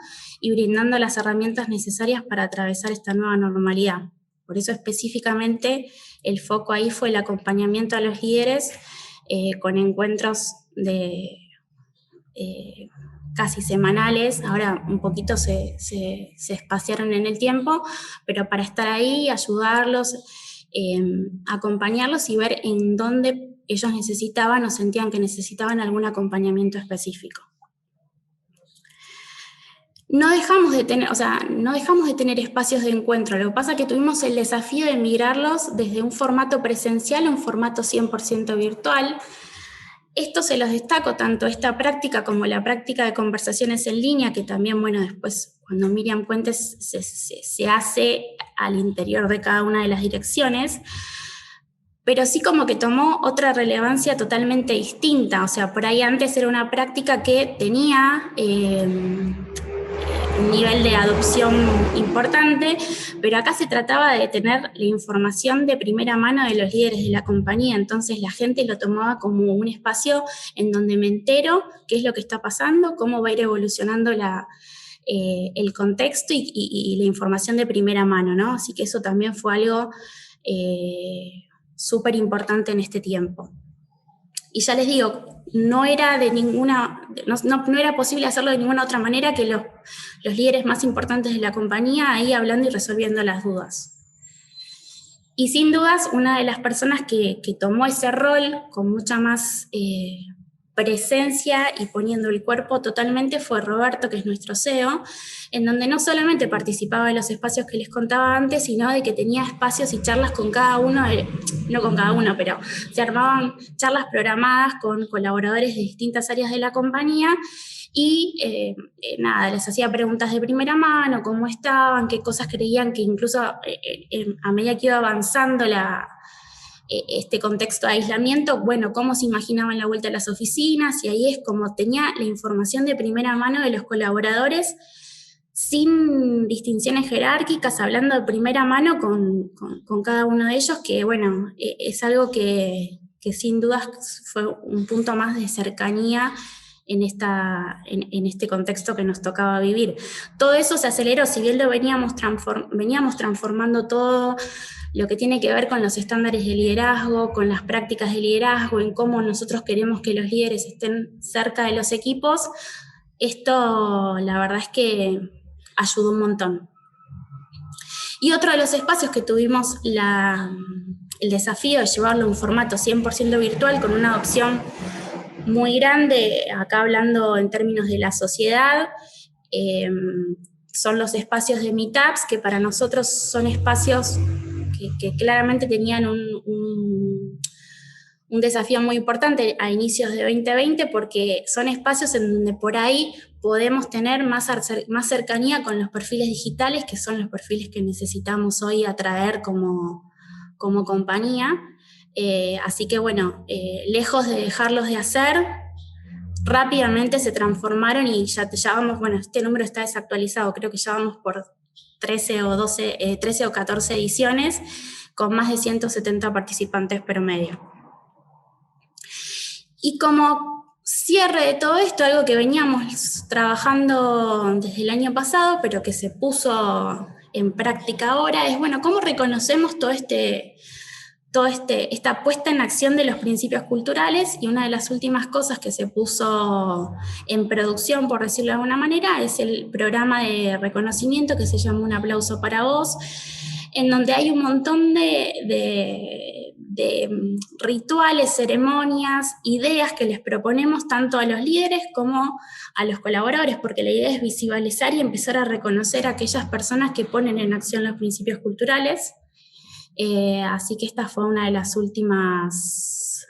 y brindando las herramientas necesarias para atravesar esta nueva normalidad. Por eso específicamente el foco ahí fue el acompañamiento a los líderes con encuentros casi semanales. Ahora un poquito se espaciaron en el tiempo, pero para estar ahí, ayudarlos, acompañarlos y ver en dónde ellos necesitaban o sentían que necesitaban algún acompañamiento específico. No dejamos de tener espacios de encuentro. Lo que pasa es que tuvimos el desafío de migrarlos desde un formato presencial a un formato 100% virtual. Esto se los destaco, tanto esta práctica como la práctica de conversaciones en línea, que también, bueno, después cuando Miriam cuente se hace al interior de cada una de las direcciones, pero sí como que tomó otra relevancia totalmente distinta. O sea, por ahí antes era una práctica que tenía un nivel de adopción importante, pero acá se trataba de tener la información de primera mano de los líderes de la compañía. Entonces la gente lo tomaba como un espacio en donde me entero qué es lo que está pasando, cómo va a ir evolucionando el contexto y la información de primera mano, ¿no? Así que eso también fue algo súper importante en este tiempo. Y ya les digo, no era posible hacerlo de ninguna otra manera que los líderes más importantes de la compañía ahí hablando y resolviendo las dudas. Y sin dudas, una de las personas que tomó ese rol con mucha más presencia y poniendo el cuerpo totalmente fue Roberto, que es nuestro CEO, en donde no solamente participaba de los espacios que les contaba antes, sino de que tenía espacios y charlas con cada uno, no con cada uno, pero se armaban charlas programadas con colaboradores de distintas áreas de la compañía y les hacía preguntas de primera mano, cómo estaban, qué cosas creían que incluso a medida que iba avanzando este contexto de aislamiento, bueno, cómo se imaginaban la vuelta a las oficinas, y ahí es como tenía la información de primera mano de los colaboradores, sin distinciones jerárquicas, hablando de primera mano con cada uno de ellos, que bueno, es algo que sin dudas fue un punto más de cercanía en este contexto que nos tocaba vivir. Todo eso se aceleró, si bien lo veníamos transformando todo lo que tiene que ver con los estándares de liderazgo, con las prácticas de liderazgo, en cómo nosotros queremos que los líderes estén cerca de los equipos. Esto, la verdad es que ayudó un montón. Y otro de los espacios que tuvimos el desafío de llevarlo a un formato 100% virtual, con una adopción muy grande, acá hablando en términos de la sociedad, son los espacios de meetups, que para nosotros son espacios que claramente tenían un desafío muy importante a inicios de 2020, porque son espacios en donde por ahí podemos tener más cercanía con los perfiles digitales, que son los perfiles que necesitamos hoy atraer como compañía. Así que bueno, lejos de dejarlos de hacer, rápidamente se transformaron y ya vamos, bueno, este número está desactualizado, creo que ya vamos por 13 o 14 ediciones, con más de 170 participantes promedio. Y como cierre de todo esto, algo que veníamos trabajando desde el año pasado, pero que se puso en práctica ahora, es, bueno, ¿cómo reconocemos toda esta puesta en acción de los principios culturales? Y una de las últimas cosas que se puso en producción, por decirlo de alguna manera, es el programa de reconocimiento que se llama Un Aplauso para Vos, en donde hay un montón de rituales, ceremonias, ideas que les proponemos tanto a los líderes como a los colaboradores, porque la idea es visibilizar y empezar a reconocer a aquellas personas que ponen en acción los principios culturales. Así que esta fue una de las últimas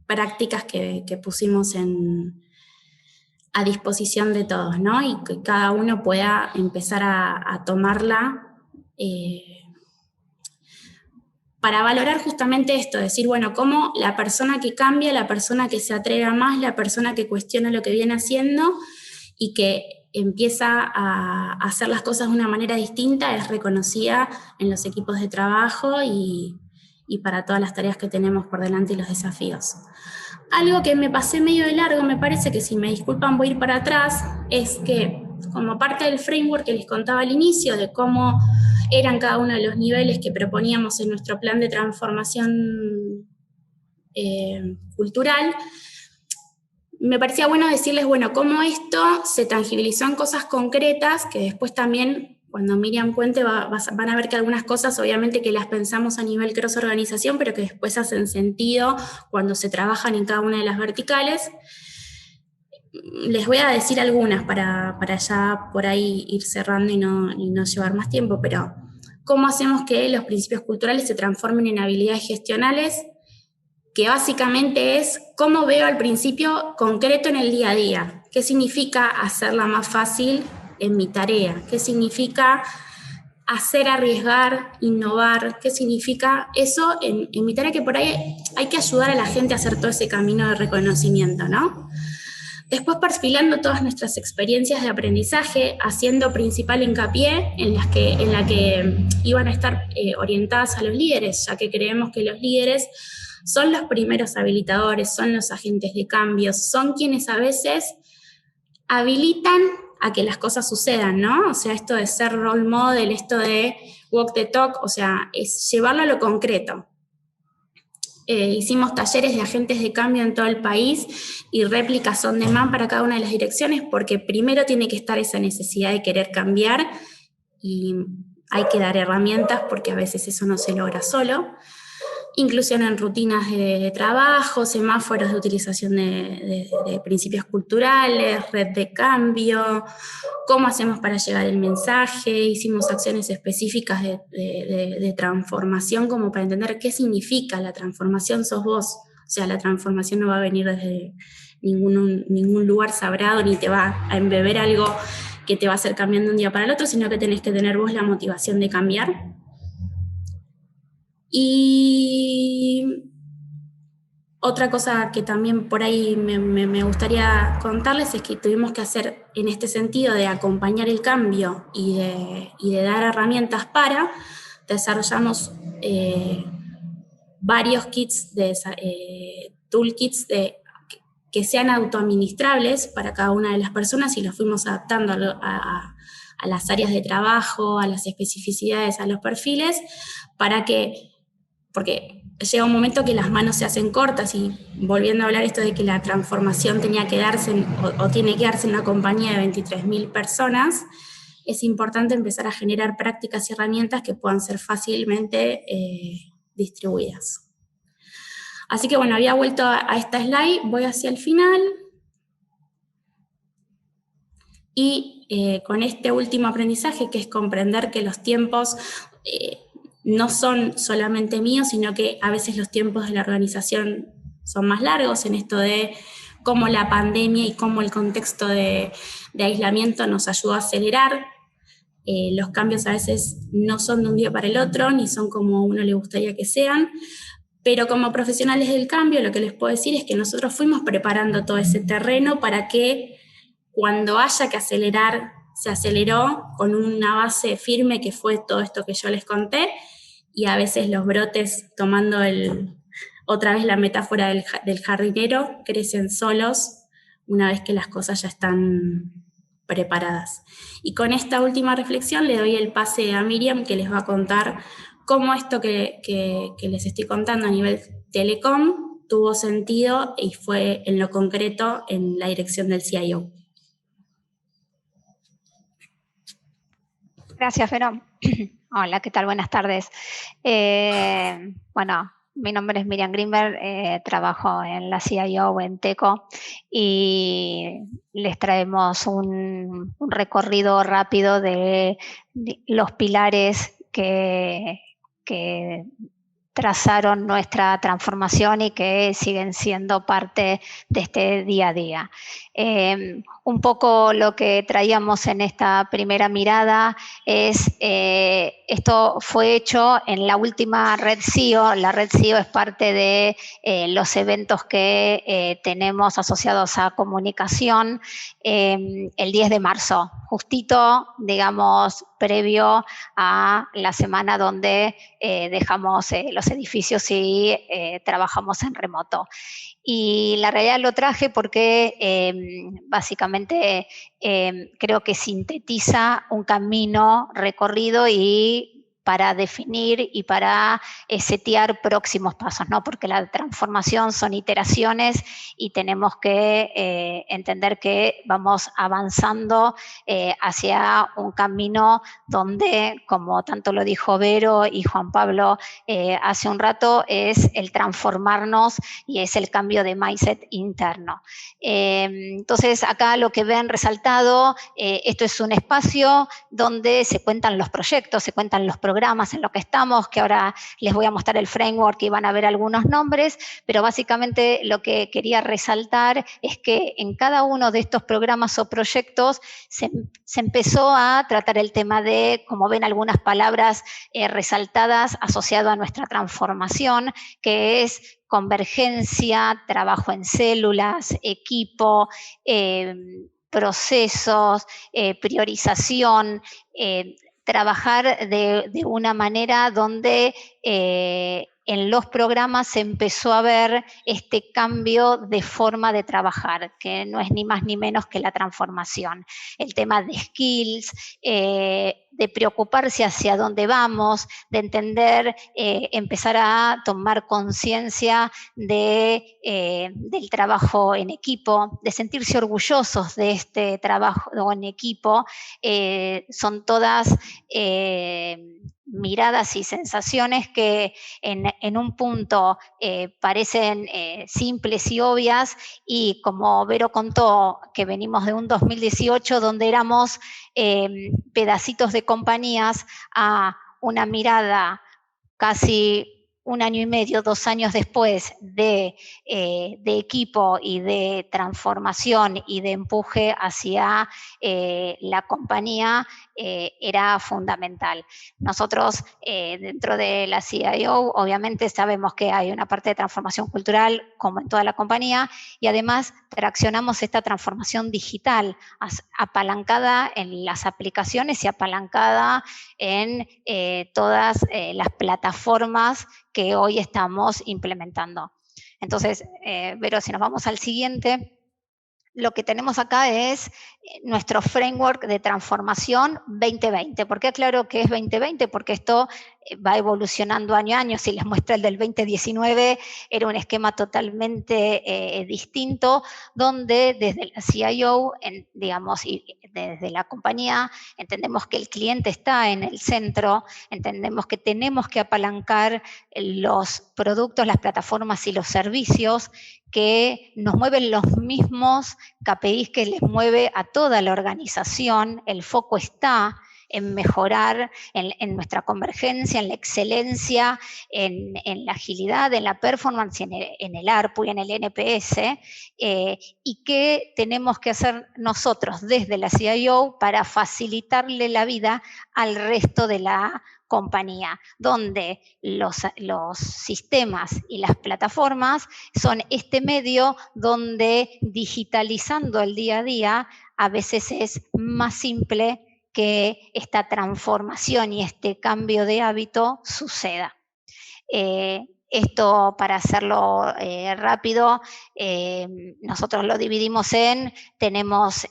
prácticas que pusimos a disposición de todos, ¿no? Y que cada uno pueda empezar a tomarla para valorar justamente esto, decir, bueno, cómo la persona que cambia, la persona que se atreve más, la persona que cuestiona lo que viene haciendo y que empieza a hacer las cosas de una manera distinta, es reconocida en los equipos de trabajo y para todas las tareas que tenemos por delante y los desafíos. Algo que me pasé medio de largo, me parece que si me disculpan voy a ir para atrás, es que como parte del framework que les contaba al inicio de cómo eran cada uno de los niveles que proponíamos en nuestro plan de transformación cultural, me parecía bueno decirles, bueno, cómo esto se tangibilizó en cosas concretas, que después también, cuando Miriam cuente, van a ver que algunas cosas, obviamente que las pensamos a nivel cross-organización, pero que después hacen sentido cuando se trabajan en cada una de las verticales. Les voy a decir algunas para ya por ahí ir cerrando y no llevar más tiempo, pero ¿cómo hacemos que los principios culturales se transformen en habilidades gestionales? Que básicamente es cómo veo al principio concreto en el día a día. ¿Qué significa hacerla más fácil en mi tarea? ¿Qué significa hacer, arriesgar, innovar? ¿Qué significa eso en mi tarea? Que por ahí hay que ayudar a la gente a hacer todo ese camino de reconocimiento, ¿no? Después perfilando todas nuestras experiencias de aprendizaje, haciendo principal hincapié en la que iban a estar orientadas a los líderes, ya que creemos que los líderes son los primeros habilitadores, son los agentes de cambio, son quienes a veces habilitan a que las cosas sucedan, ¿no? O sea, esto de ser role model, esto de walk the talk, o sea, es llevarlo a lo concreto. Hicimos talleres de agentes de cambio en todo el país y réplicas on demand para cada una de las direcciones, porque primero tiene que estar esa necesidad de querer cambiar y hay que dar herramientas porque a veces eso no se logra solo. Inclusión en rutinas de trabajo, semáforos de utilización de principios culturales, red de cambio, cómo hacemos para llegar el mensaje, hicimos acciones específicas de transformación como para entender qué significa la transformación, sos vos, o sea, la transformación no va a venir desde ningún lugar sagrado ni te va a embeber algo que te va a hacer cambiar de un día para el otro, sino que tenés que tener vos la motivación de cambiar. Y otra cosa que también por ahí me gustaría contarles es que tuvimos que hacer, en este sentido de acompañar el cambio y de dar herramientas para, desarrollamos varios kits, toolkits que sean autoadministrables para cada una de las personas, y los fuimos adaptando a las áreas de trabajo, a las especificidades, a los perfiles, porque llega un momento que las manos se hacen cortas, y volviendo a hablar esto de que la transformación tenía que darse o tiene que darse en una compañía de 23.000 personas, es importante empezar a generar prácticas y herramientas que puedan ser fácilmente distribuidas. Así que bueno, había vuelto a esta slide, voy hacia el final. Y con este último aprendizaje, que es comprender que los tiempos no son solamente míos, sino que a veces los tiempos de la organización son más largos, en esto de cómo la pandemia y cómo el contexto de aislamiento nos ayudó a acelerar. Los cambios a veces no son de un día para el otro, ni son como a uno le gustaría que sean, pero como profesionales del cambio, lo que les puedo decir es que nosotros fuimos preparando todo ese terreno para que cuando haya que acelerar, se aceleró con una base firme, que fue todo esto que yo les conté, y a veces los brotes, tomando otra vez la metáfora del jardinero, crecen solos una vez que las cosas ya están preparadas. Y con esta última reflexión le doy el pase a Miriam, que les va a contar cómo esto que les estoy contando a nivel telecom tuvo sentido y fue en lo concreto en la dirección del CIO. Gracias, Vero. Hola, ¿qué tal? Buenas tardes. Bueno, mi nombre es Miriam Grimberg, trabajo en la CIO en TECO y les traemos un recorrido rápido de los pilares que trazaron nuestra transformación y que siguen siendo parte de este día a día. Un poco lo que traíamos en esta primera mirada es, esto fue hecho en la última Red CEO. La Red CEO es parte de los eventos que tenemos asociados a comunicación el 10 de marzo, justito, digamos, previo a la semana donde dejamos los edificios y trabajamos en remoto. Y la realidad lo traje porque básicamente creo que sintetiza un camino recorrido y para definir y para setear próximos pasos, ¿no? Porque la transformación son iteraciones y tenemos que entender que vamos avanzando hacia un camino donde, como tanto lo dijo Vero y Juan Pablo hace un rato, es el transformarnos y es el cambio de mindset interno. Entonces, acá lo que ven resaltado, esto es un espacio donde se cuentan los proyectos, se cuentan los programas en los que estamos, que ahora les voy a mostrar el framework y van a ver algunos nombres, pero básicamente lo que quería resaltar es que en cada uno de estos programas o proyectos se empezó a tratar el tema de, como ven, algunas palabras resaltadas asociado a nuestra transformación, que es convergencia, trabajo en células, equipo, procesos, priorización, trabajar de una manera donde en los programas se empezó a ver este cambio de forma de trabajar, que no es ni más ni menos que la transformación. El tema de skills, de preocuparse hacia dónde vamos, de entender, empezar a tomar conciencia del trabajo en equipo, de sentirse orgullosos de este trabajo en equipo, son todas miradas y sensaciones que en un punto parecen simples y obvias, y como Vero contó, que venimos de un 2018 donde éramos pedacitos de compañías, a una mirada casi 1 año y medio, 2 años después de equipo y de transformación y de empuje hacia la compañía era fundamental. Nosotros dentro de la CIO obviamente sabemos que hay una parte de transformación cultural como en toda la compañía y además traccionamos esta transformación digital apalancada en las aplicaciones y apalancada en todas las plataformas que hoy estamos implementando. Entonces, Vero, si nos vamos al siguiente, lo que tenemos acá es nuestro framework de transformación 2020. ¿Por qué aclaro que es 2020? Porque esto va evolucionando año a año. Si les muestro el del 2019, era un esquema totalmente distinto, donde desde la CIO, digamos, y desde la compañía, entendemos que el cliente está en el centro, entendemos que tenemos que apalancar los productos, las plataformas y los servicios que nos mueven los mismos KPIs que les mueve a toda la organización. El foco está en mejorar en nuestra convergencia, en la excelencia, en la agilidad, en la performance, en el ARPU y en el NPS, y qué tenemos que hacer nosotros desde la CIO para facilitarle la vida al resto de la compañía, donde los sistemas y las plataformas son este medio donde digitalizando el día a día a veces es más simple que esta transformación y este cambio de hábito suceda. Esto, para hacerlo rápido, nosotros lo dividimos tenemos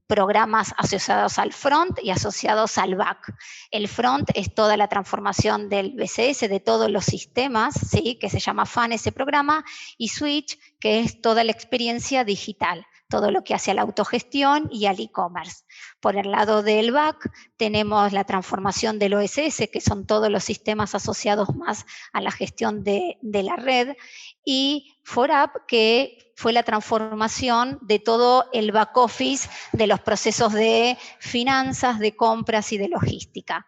programas asociados al front y asociados al back. El front es toda la transformación del BCS, de todos los sistemas, ¿sí? Que se llama FAN ese programa, y Switch, que es toda la experiencia digital, todo lo que hace a la autogestión y al e-commerce. Por el lado del back tenemos la transformación del OSS, que son todos los sistemas asociados más a la gestión de la red, y 4UP, que fue la transformación de todo el back office de los procesos de finanzas, de compras y de logística.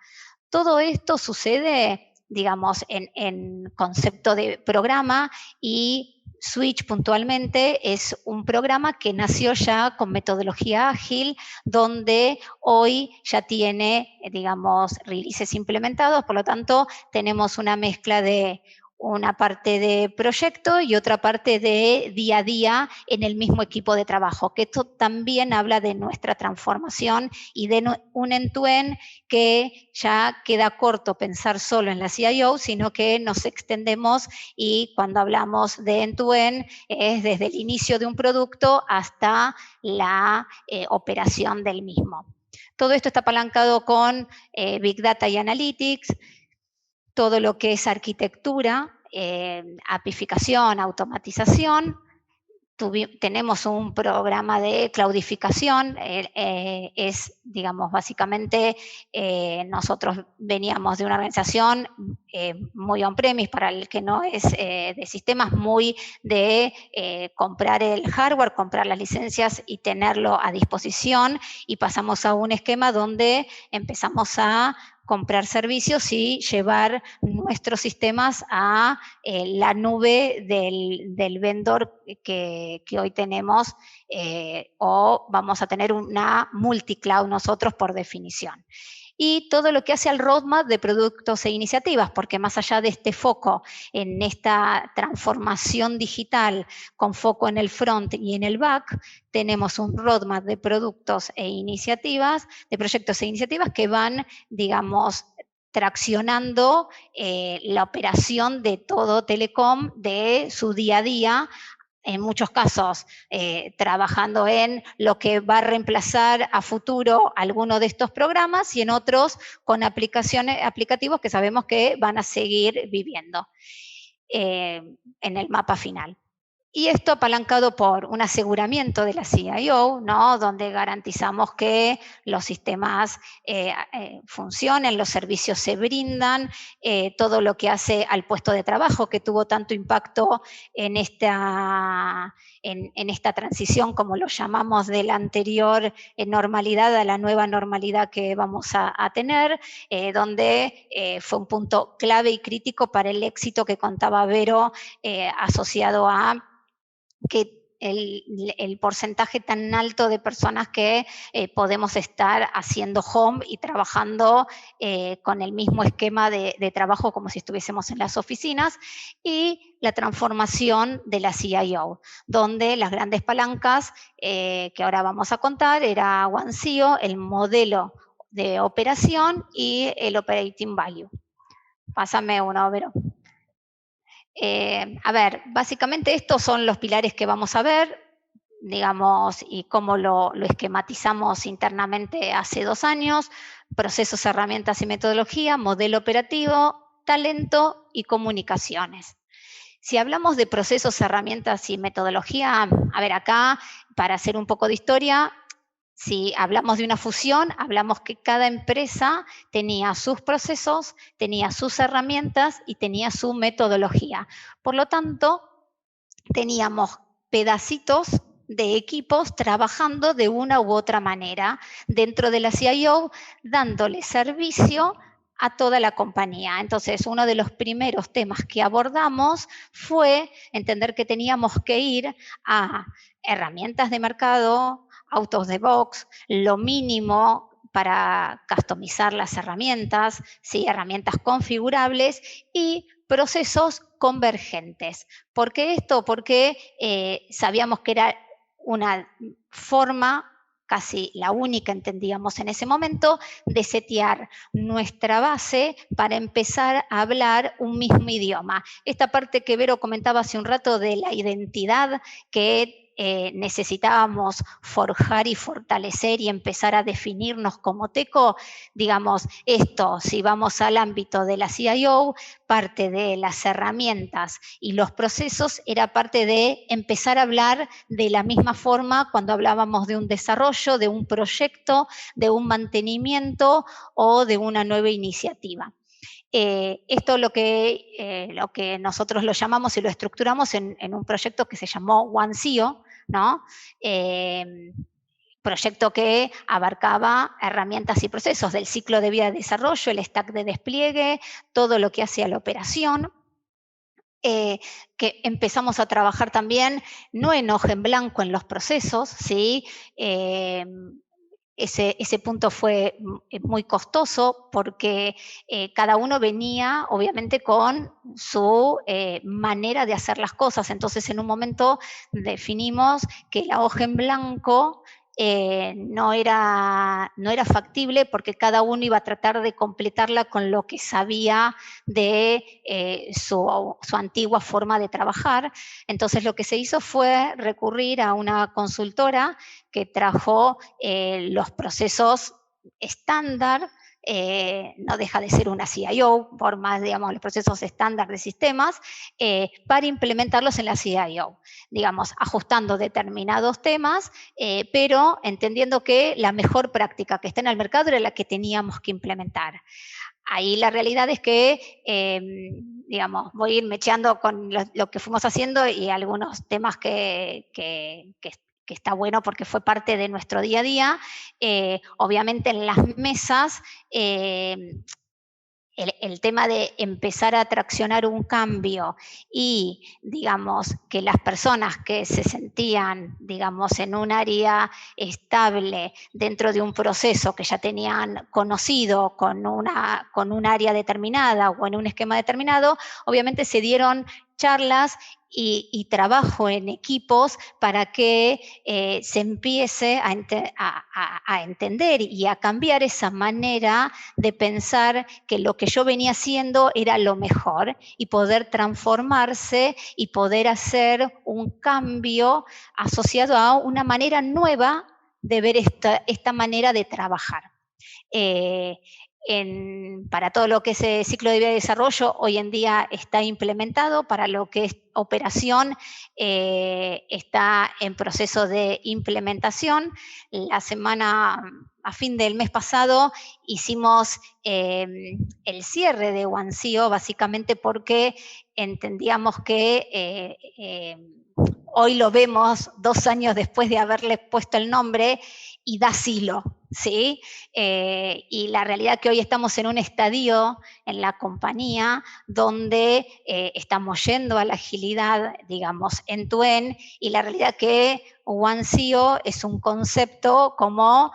Todo esto sucede, digamos, en concepto de programa, y Switch puntualmente es un programa que nació ya con metodología ágil, donde hoy ya tiene, digamos, releases implementados, por lo tanto tenemos una mezcla de una parte de proyecto y otra parte de día a día en el mismo equipo de trabajo, que esto también habla de nuestra transformación y de un end-to-end que ya queda corto pensar solo en la CIO, sino que nos extendemos, y cuando hablamos de end-to-end es desde el inicio de un producto hasta la operación del mismo. Todo esto está apalancado con Big Data y Analytics, todo lo que es arquitectura, apificación, automatización. Tenemos un programa de cloudificación, es, digamos, básicamente nosotros veníamos de una organización muy on-premise, para el que no es de sistemas, muy de comprar el hardware, comprar las licencias y tenerlo a disposición, y pasamos a un esquema donde empezamos a comprar servicios y llevar nuestros sistemas a la nube del vendor que hoy tenemos, o vamos a tener una multicloud nosotros por definición. Y todo lo que hace al roadmap de productos e iniciativas, porque más allá de este foco en esta transformación digital con foco en el front y en el back, tenemos un roadmap de productos e iniciativas, de proyectos e iniciativas que van, digamos, traccionando la operación de todo Telecom, de su día a día, en muchos casos trabajando en lo que va a reemplazar a futuro alguno de estos programas, y en otros con aplicativos que sabemos que van a seguir viviendo en el mapa final. Y esto apalancado por un aseguramiento de la CIO, ¿no? Donde garantizamos que los sistemas funcionen, los servicios se brindan, todo lo que hace al puesto de trabajo, que tuvo tanto impacto en esta transición, como lo llamamos, de la anterior normalidad a la nueva normalidad que vamos a tener, donde fue un punto clave y crítico para el éxito que contaba Vero, asociado a que el porcentaje tan alto de personas que podemos estar haciendo home y trabajando con el mismo esquema de trabajo como si estuviésemos en las oficinas, y la transformación de la CIO, donde las grandes palancas que ahora vamos a contar era OneCIO, el modelo de operación y el operating value. Pásame uno, Vero. A ver, básicamente estos son los pilares que vamos a ver, digamos, y cómo lo esquematizamos internamente hace 2 años: procesos, herramientas y metodología, modelo operativo, talento y comunicaciones. Si hablamos de procesos, herramientas y metodología, a ver, acá, para hacer un poco de historia, si hablamos de una fusión, hablamos que cada empresa tenía sus procesos, tenía sus herramientas y tenía su metodología. Por lo tanto, teníamos pedacitos de equipos trabajando de una u otra manera dentro de la CIO, dándole servicio a toda la compañía. Entonces, uno de los primeros temas que abordamos fue entender que teníamos que ir a herramientas de mercado, out of the box, lo mínimo para customizar las herramientas, ¿sí? Herramientas configurables y procesos convergentes. ¿Por qué esto? Porque sabíamos que era una forma, casi la única entendíamos en ese momento, de setear nuestra base para empezar a hablar un mismo idioma. Esta parte que Vero comentaba hace un rato de la identidad que necesitábamos forjar y fortalecer y empezar a definirnos como TECO, digamos, esto, si vamos al ámbito de la CIO, parte de las herramientas y los procesos era parte de empezar a hablar de la misma forma cuando hablábamos de un desarrollo, de un proyecto, de un mantenimiento o de una nueva iniciativa. Esto lo que nosotros lo llamamos y lo estructuramos en un proyecto que se llamó OneCIO, ¿no? Proyecto que abarcaba herramientas y procesos del ciclo de vida de desarrollo, el stack de despliegue, todo lo que hace a la operación. Que empezamos a trabajar también, no en hoja en blanco en los procesos, ¿sí? Ese punto fue muy costoso porque cada uno venía obviamente con su manera de hacer las cosas. Entonces en un momento definimos que la hoja en blanco no era factible porque cada uno iba a tratar de completarla con lo que sabía de su antigua forma de trabajar. Entonces lo que se hizo fue recurrir a una consultora que trajo los procesos estándar, no deja de ser una CIO, por más, digamos, los procesos estándar de sistemas, para implementarlos en la CIO, digamos, ajustando determinados temas, pero entendiendo que la mejor práctica que está en el mercado era la que teníamos que implementar. Ahí la realidad es que, digamos, voy a ir mecheando con lo que fuimos haciendo y algunos temas que está bueno porque fue parte de nuestro día a día. Obviamente en las mesas, el tema de empezar a traccionar un cambio y, digamos, que las personas que se sentían, digamos, en un área estable dentro de un proceso que ya tenían conocido con un área determinada o en un esquema determinado, obviamente se dieron charlas y trabajo en equipos para que se empiece a entender y a cambiar esa manera de pensar que lo que yo venía haciendo era lo mejor y poder transformarse y poder hacer un cambio asociado a una manera nueva de ver esta manera de trabajar. para todo lo que es ciclo de vida y desarrollo, hoy en día está implementado. Para lo que es operación, está en proceso de implementación. A fin del mes pasado, hicimos el cierre de OneCIO, básicamente porque entendíamos que hoy lo vemos 2 años después de haberle puesto el nombre y da silo, ¿sí? Y la realidad que hoy estamos en un estadio en la compañía donde estamos yendo a la agilidad, digamos, end-to-end, y la realidad que OneCIO es un concepto como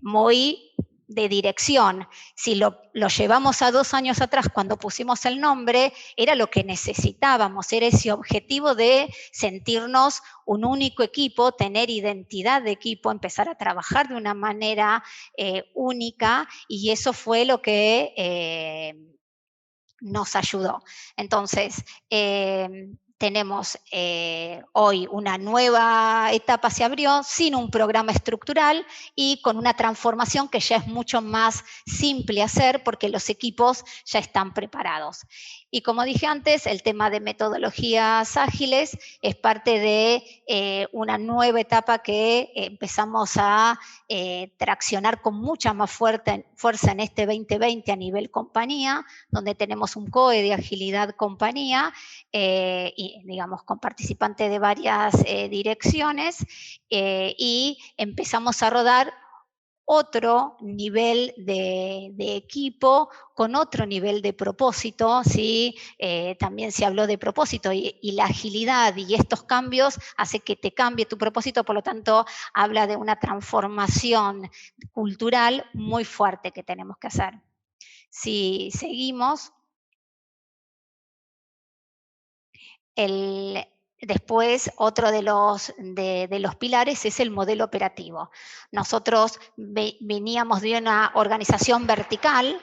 muy de dirección. Si lo llevamos a 2 años atrás, cuando pusimos el nombre, era lo que necesitábamos, era ese objetivo de sentirnos un único equipo, tener identidad de equipo, empezar a trabajar de una manera única, y eso fue lo que nos ayudó. Entonces, tenemos hoy una nueva etapa, se abrió sin un programa estructural y con una transformación que ya es mucho más simple hacer porque los equipos ya están preparados. Y como dije antes, el tema de metodologías ágiles es parte de una nueva etapa que empezamos a traccionar con mucha más fuerza en este 2020 a nivel compañía, donde tenemos un COE de agilidad compañía, y digamos con participantes de varias direcciones, y empezamos a rodar otro nivel de equipo, con otro nivel de propósito, ¿sí? También se habló de propósito y la agilidad y estos cambios hace que te cambie tu propósito, por lo tanto habla de una transformación cultural muy fuerte que tenemos que hacer. Si seguimos, después, otro de los pilares es el modelo operativo. Nosotros veníamos de una organización vertical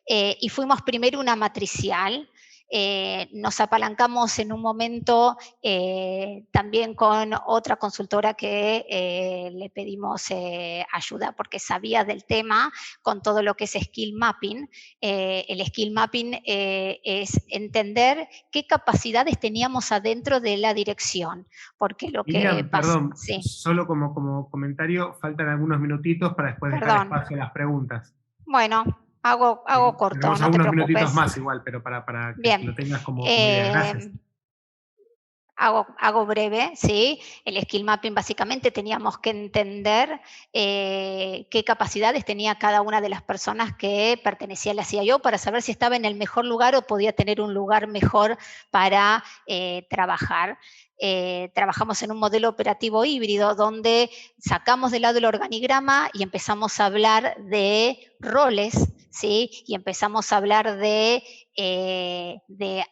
y fuimos primero una matricial. Nos apalancamos en un momento también con otra consultora que le pedimos ayuda porque sabía del tema con todo lo que es skill mapping. El skill mapping es entender qué capacidades teníamos adentro de la dirección, porque lo Miriam, que pasa... perdón, Sí. Solo como comentario, faltan algunos minutitos para después dejar espacio a las preguntas. Bueno, hago corto, tenemos no te algunos preocupes. Minutitos más igual, pero para que Bien. lo tengas como idea. Gracias. Hago breve, ¿sí? El skill mapping básicamente teníamos que entender qué capacidades tenía cada una de las personas que pertenecía a la CIO para saber si estaba en el mejor lugar o podía tener un lugar mejor para trabajar. Trabajamos en un modelo operativo híbrido donde sacamos de lado el organigrama y empezamos a hablar de roles, ¿sí? Y empezamos a hablar de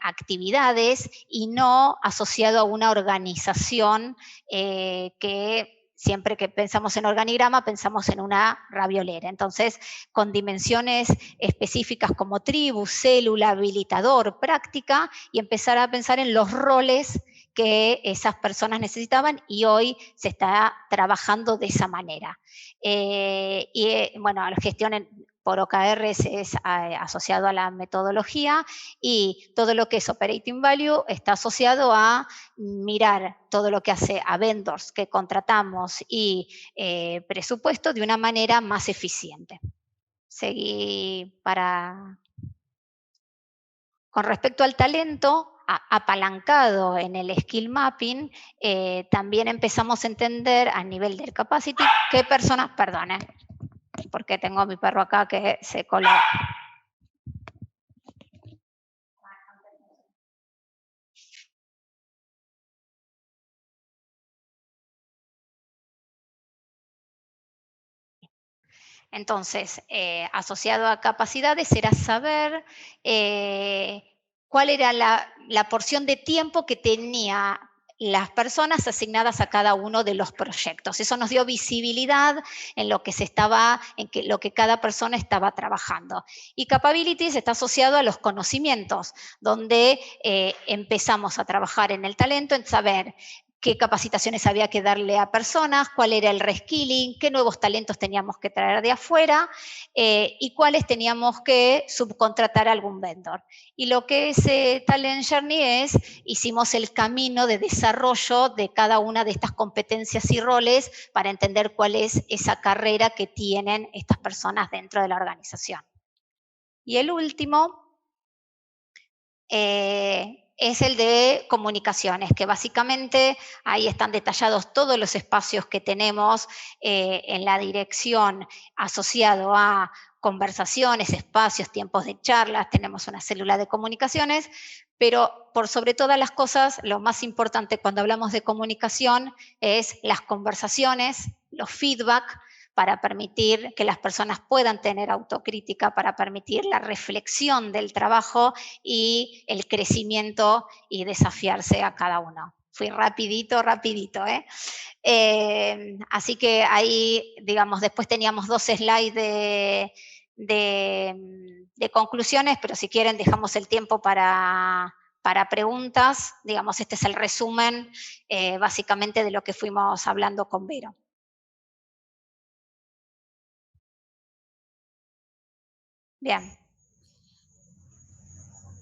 actividades y no asociado a una organización que siempre que pensamos en organigrama pensamos en una raviolera. Entonces, con dimensiones específicas como tribu, célula, habilitador, práctica, y empezar a pensar en los roles que esas personas necesitaban, y hoy se está trabajando de esa manera. Bueno, la gestión por OKR es asociado a la metodología, y todo lo que es Operating Value está asociado a mirar todo lo que hace a vendors que contratamos y presupuesto de una manera más eficiente. Seguí Con respecto al talento, apalancado en el skill mapping, también empezamos a entender a nivel del capacity qué personas, perdón, porque tengo a mi perro acá que se coló. Entonces, asociado a capacidades era saber cuál era la porción de tiempo que tenía las personas asignadas a cada uno de los proyectos. Eso nos dio visibilidad en lo que lo que cada persona estaba trabajando. Y capabilities está asociado a los conocimientos, donde empezamos a trabajar en el talento, en saber qué capacitaciones había que darle a personas, cuál era el reskilling, qué nuevos talentos teníamos que traer de afuera y cuáles teníamos que subcontratar a algún vendor. Y lo que es Talent Journey hicimos el camino de desarrollo de cada una de estas competencias y roles para entender cuál es esa carrera que tienen estas personas dentro de la organización. Y el último es el de comunicaciones, que básicamente ahí están detallados todos los espacios que tenemos en la dirección asociado a conversaciones, espacios, tiempos de charlas, tenemos una célula de comunicaciones, pero por sobre todas las cosas, lo más importante cuando hablamos de comunicación es las conversaciones, los feedback, para permitir que las personas puedan tener autocrítica, para permitir la reflexión del trabajo y el crecimiento y desafiarse a cada uno. Fui rapidito, así que ahí, digamos, después teníamos 2 slides de conclusiones, pero si quieren dejamos el tiempo para preguntas. Digamos, este es el resumen básicamente de lo que fuimos hablando con Vero. Bien.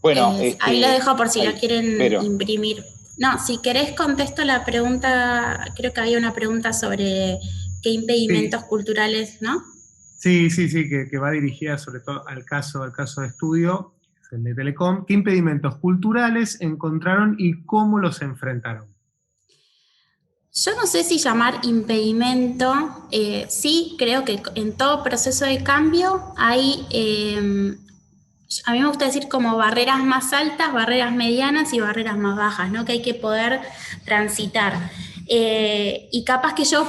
Bueno, ahí lo dejo por si lo quieren Vero. imprimir. No, si querés contesto la pregunta, creo que había una pregunta sobre qué impedimentos culturales, ¿no? Sí, que va dirigida sobre todo al caso de estudio, el de Telecom. ¿Qué impedimentos culturales encontraron y cómo los enfrentaron? Yo no sé si llamar impedimento, sí creo que en todo proceso de cambio hay, a mí me gusta decir como barreras más altas, barreras medianas y barreras más bajas, ¿no? Que hay que poder transitar. Y capaz que yo,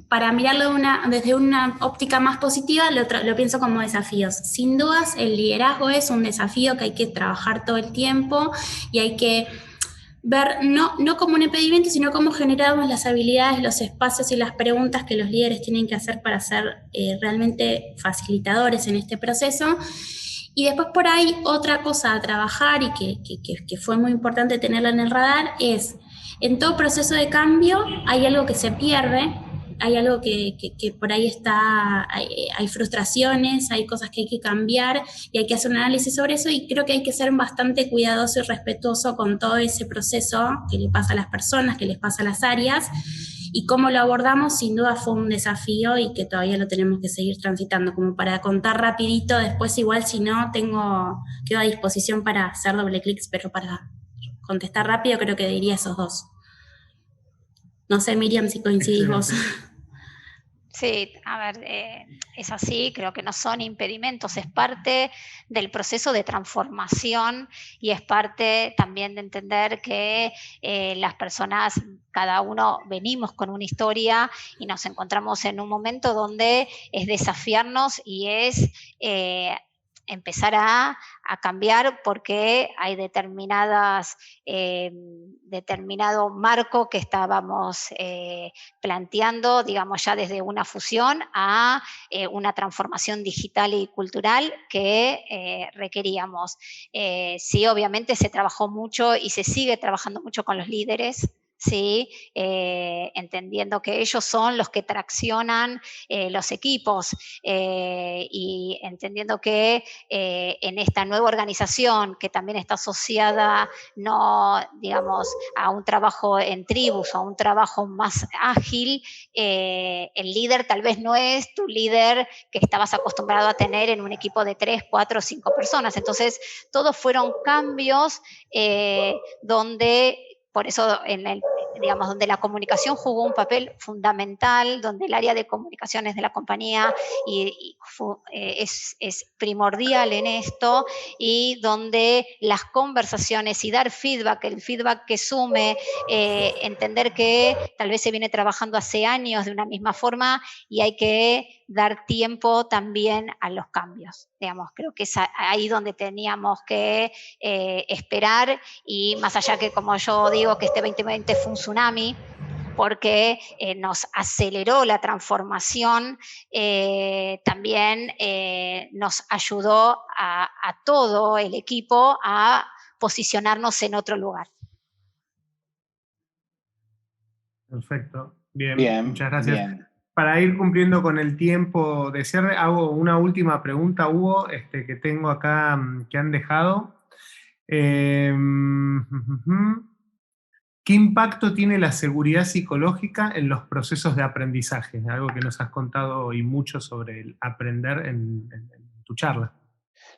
para mirarlo desde una óptica más positiva, lo pienso como desafíos. Sin dudas, el liderazgo es un desafío que hay que trabajar todo el tiempo y hay que ver no como un impedimento, sino cómo generamos las habilidades, los espacios y las preguntas que los líderes tienen que hacer para ser realmente facilitadores en este proceso. Y después por ahí otra cosa a trabajar y que fue muy importante tenerla en el radar es, en todo proceso de cambio hay algo que se pierde, hay algo que por ahí está, hay frustraciones, hay cosas que hay que cambiar y hay que hacer un análisis sobre eso y creo que hay que ser bastante cuidadoso y respetuoso con todo ese proceso que le pasa a las personas, que les pasa a las áreas y cómo lo abordamos sin duda fue un desafío y que todavía lo tenemos que seguir transitando, como para contar rapidito, después igual si no quedo a disposición para hacer doble clics, pero para contestar rápido creo que diría esos 2. No sé, Miriam, si coincidís vos. Sí, a ver, es así, creo que no son impedimentos, es parte del proceso de transformación y es parte también de entender que las personas, cada uno venimos con una historia y nos encontramos en un momento donde es desafiarnos y es empezar a cambiar porque hay determinado marco que estábamos planteando, digamos, ya desde una fusión a una transformación digital y cultural que requeríamos. Sí, obviamente se trabajó mucho y se sigue trabajando mucho con los líderes, ¿sí? Entendiendo que ellos son los que traccionan los equipos y entendiendo que en esta nueva organización que también está asociada no, digamos, a un trabajo en tribus o a un trabajo más ágil, el líder tal vez no es tu líder que estabas acostumbrado a tener en un equipo de 3, 4, 5 personas. Entonces, todos fueron cambios donde, por eso digamos, donde la comunicación jugó un papel fundamental, donde el área de comunicaciones de la compañía es primordial en esto y donde las conversaciones y dar feedback, el feedback que sume, entender que tal vez se viene trabajando hace años de una misma forma y hay que dar tiempo también a los cambios. Digamos, creo que es ahí donde teníamos que esperar y más allá que, como yo digo, que este 2020 fue un tsunami, porque nos aceleró la transformación, también nos ayudó a todo el equipo a posicionarnos en otro lugar. Perfecto. Bien, Bien, muchas gracias. bien. Para ir cumpliendo con el tiempo de cierre, hago una última pregunta, Hugo, que tengo acá, que han dejado. ¿Qué impacto tiene la seguridad psicológica en los procesos de aprendizaje? Algo que nos has contado y mucho sobre el aprender en tu charla.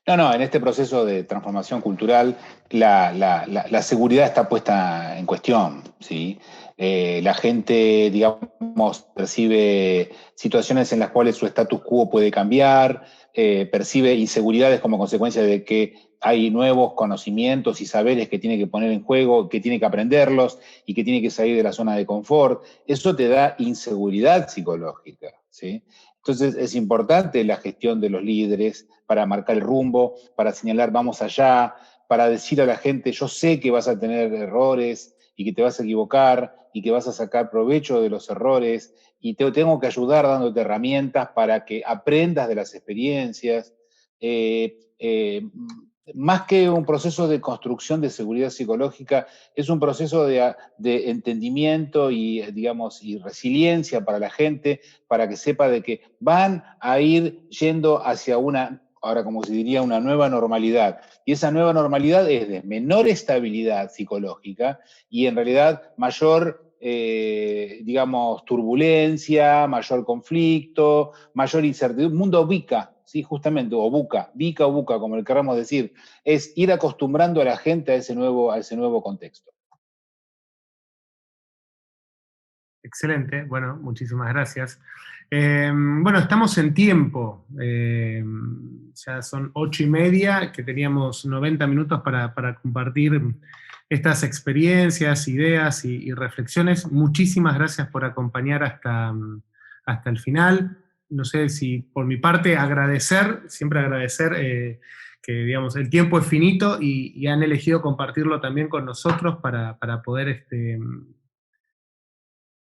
No, en este proceso de transformación cultural, la seguridad está puesta en cuestión, ¿sí? La gente, digamos, percibe situaciones en las cuales su status quo puede cambiar, percibe inseguridades como consecuencia de que hay nuevos conocimientos y saberes que tiene que poner en juego, que tiene que aprenderlos y que tiene que salir de la zona de confort. Eso te da inseguridad psicológica, ¿sí? Entonces es importante la gestión de los líderes para marcar el rumbo, para señalar vamos allá, para decir a la gente yo sé que vas a tener errores y que te vas a equivocar y que vas a sacar provecho de los errores y te tengo que ayudar dándote herramientas para que aprendas de las experiencias. Más que un proceso de construcción de seguridad psicológica, es un proceso de entendimiento y, digamos, y resiliencia para la gente, para que sepa de que van a ir yendo hacia una, ahora como se diría, una nueva normalidad. Y esa nueva normalidad es de menor estabilidad psicológica y en realidad mayor, digamos, turbulencia, mayor conflicto, mayor incertidumbre, mundo VICA, ¿sí? Justamente, o VUCA, VICA o VUCA, como le queramos decir, es ir acostumbrando a la gente a ese nuevo contexto. Excelente, bueno, muchísimas gracias. Bueno, estamos en tiempo, ya son 8:30, que teníamos 90 minutos para compartir estas experiencias, ideas y reflexiones. Muchísimas gracias por acompañar hasta el final. No sé si por mi parte siempre agradecer que digamos, el tiempo es finito y han elegido compartirlo también con nosotros para poder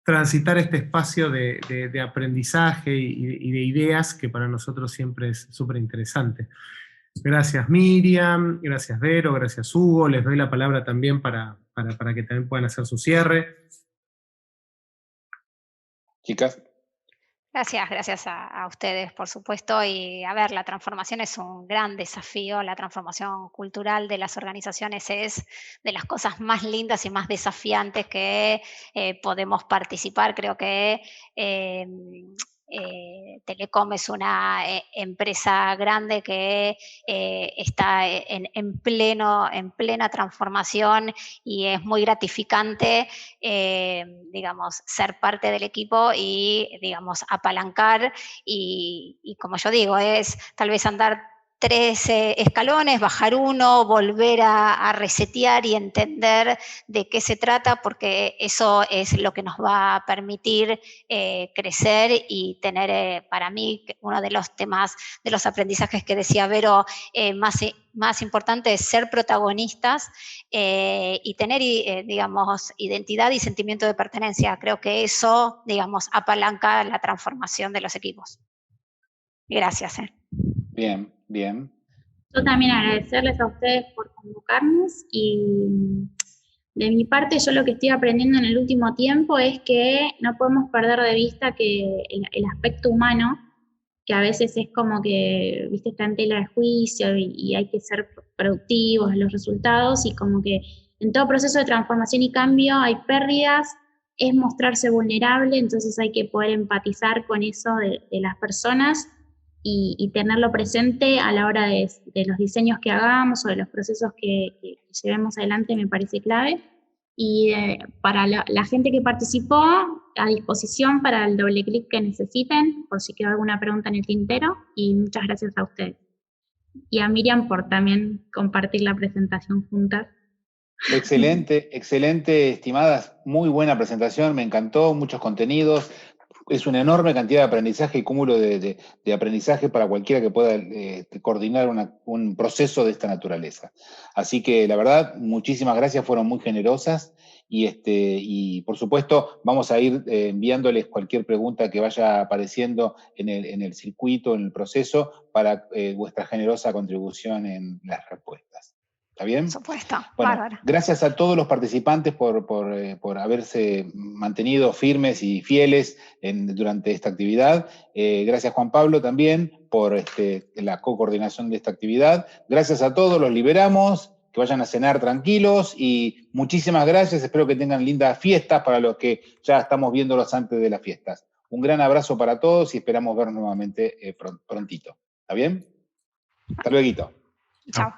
transitar este espacio de aprendizaje y de ideas que para nosotros siempre es súper interesante. Gracias Miriam, gracias Vero, gracias Hugo, les doy la palabra también para que también puedan hacer su cierre. Chicas. Gracias a ustedes, por supuesto. Y a ver, la transformación es un gran desafío. La transformación cultural de las organizaciones es de las cosas más lindas y más desafiantes que podemos participar. Creo que Telecom es una empresa grande que está en plena transformación y es muy gratificante, digamos, ser parte del equipo y, digamos, apalancar y como yo digo, es tal vez andar 3 escalones, bajar uno, volver a resetear y entender de qué se trata, porque eso es lo que nos va a permitir crecer y tener, para mí, uno de los temas, de los aprendizajes que decía Vero, más importante es ser protagonistas y tener, digamos, identidad y sentimiento de pertenencia. Creo que eso, digamos, apalanca la transformación de los equipos. Gracias. Bien. Yo también agradecerles a ustedes por convocarnos y de mi parte yo lo que estoy aprendiendo en el último tiempo es que no podemos perder de vista que el aspecto humano, que a veces es como que, viste, está en tela de juicio y hay que ser productivos en los resultados y como que en todo proceso de transformación y cambio hay pérdidas, es mostrarse vulnerable, entonces hay que poder empatizar con eso de las personas y tenerlo presente a la hora de los diseños que hagamos o de los procesos que llevemos adelante me parece clave. Y para la gente que participó, a disposición para el doble clic que necesiten, por si quedó alguna pregunta en el tintero, y muchas gracias a ustedes. Y a Miriam por también compartir la presentación juntas. Excelente, estimadas, muy buena presentación, me encantó, muchos contenidos. Es una enorme cantidad de aprendizaje y cúmulo de aprendizaje para cualquiera que pueda coordinar un proceso de esta naturaleza. Así que la verdad, muchísimas gracias, fueron muy generosas y por supuesto vamos a ir enviándoles cualquier pregunta que vaya apareciendo en el circuito, en el proceso, para vuestra generosa contribución en las respuestas. ¿Está bien? Por supuesto, bueno, bárbaro. Gracias a todos los participantes por haberse mantenido firmes y fieles durante esta actividad. Gracias Juan Pablo también por la co-coordinación de esta actividad. Gracias a todos, los liberamos, que vayan a cenar tranquilos y muchísimas gracias. Espero que tengan lindas fiestas para los que ya estamos viéndolos antes de las fiestas. Un gran abrazo para todos y esperamos vernos nuevamente prontito. ¿Está bien? Hasta luego. Chao.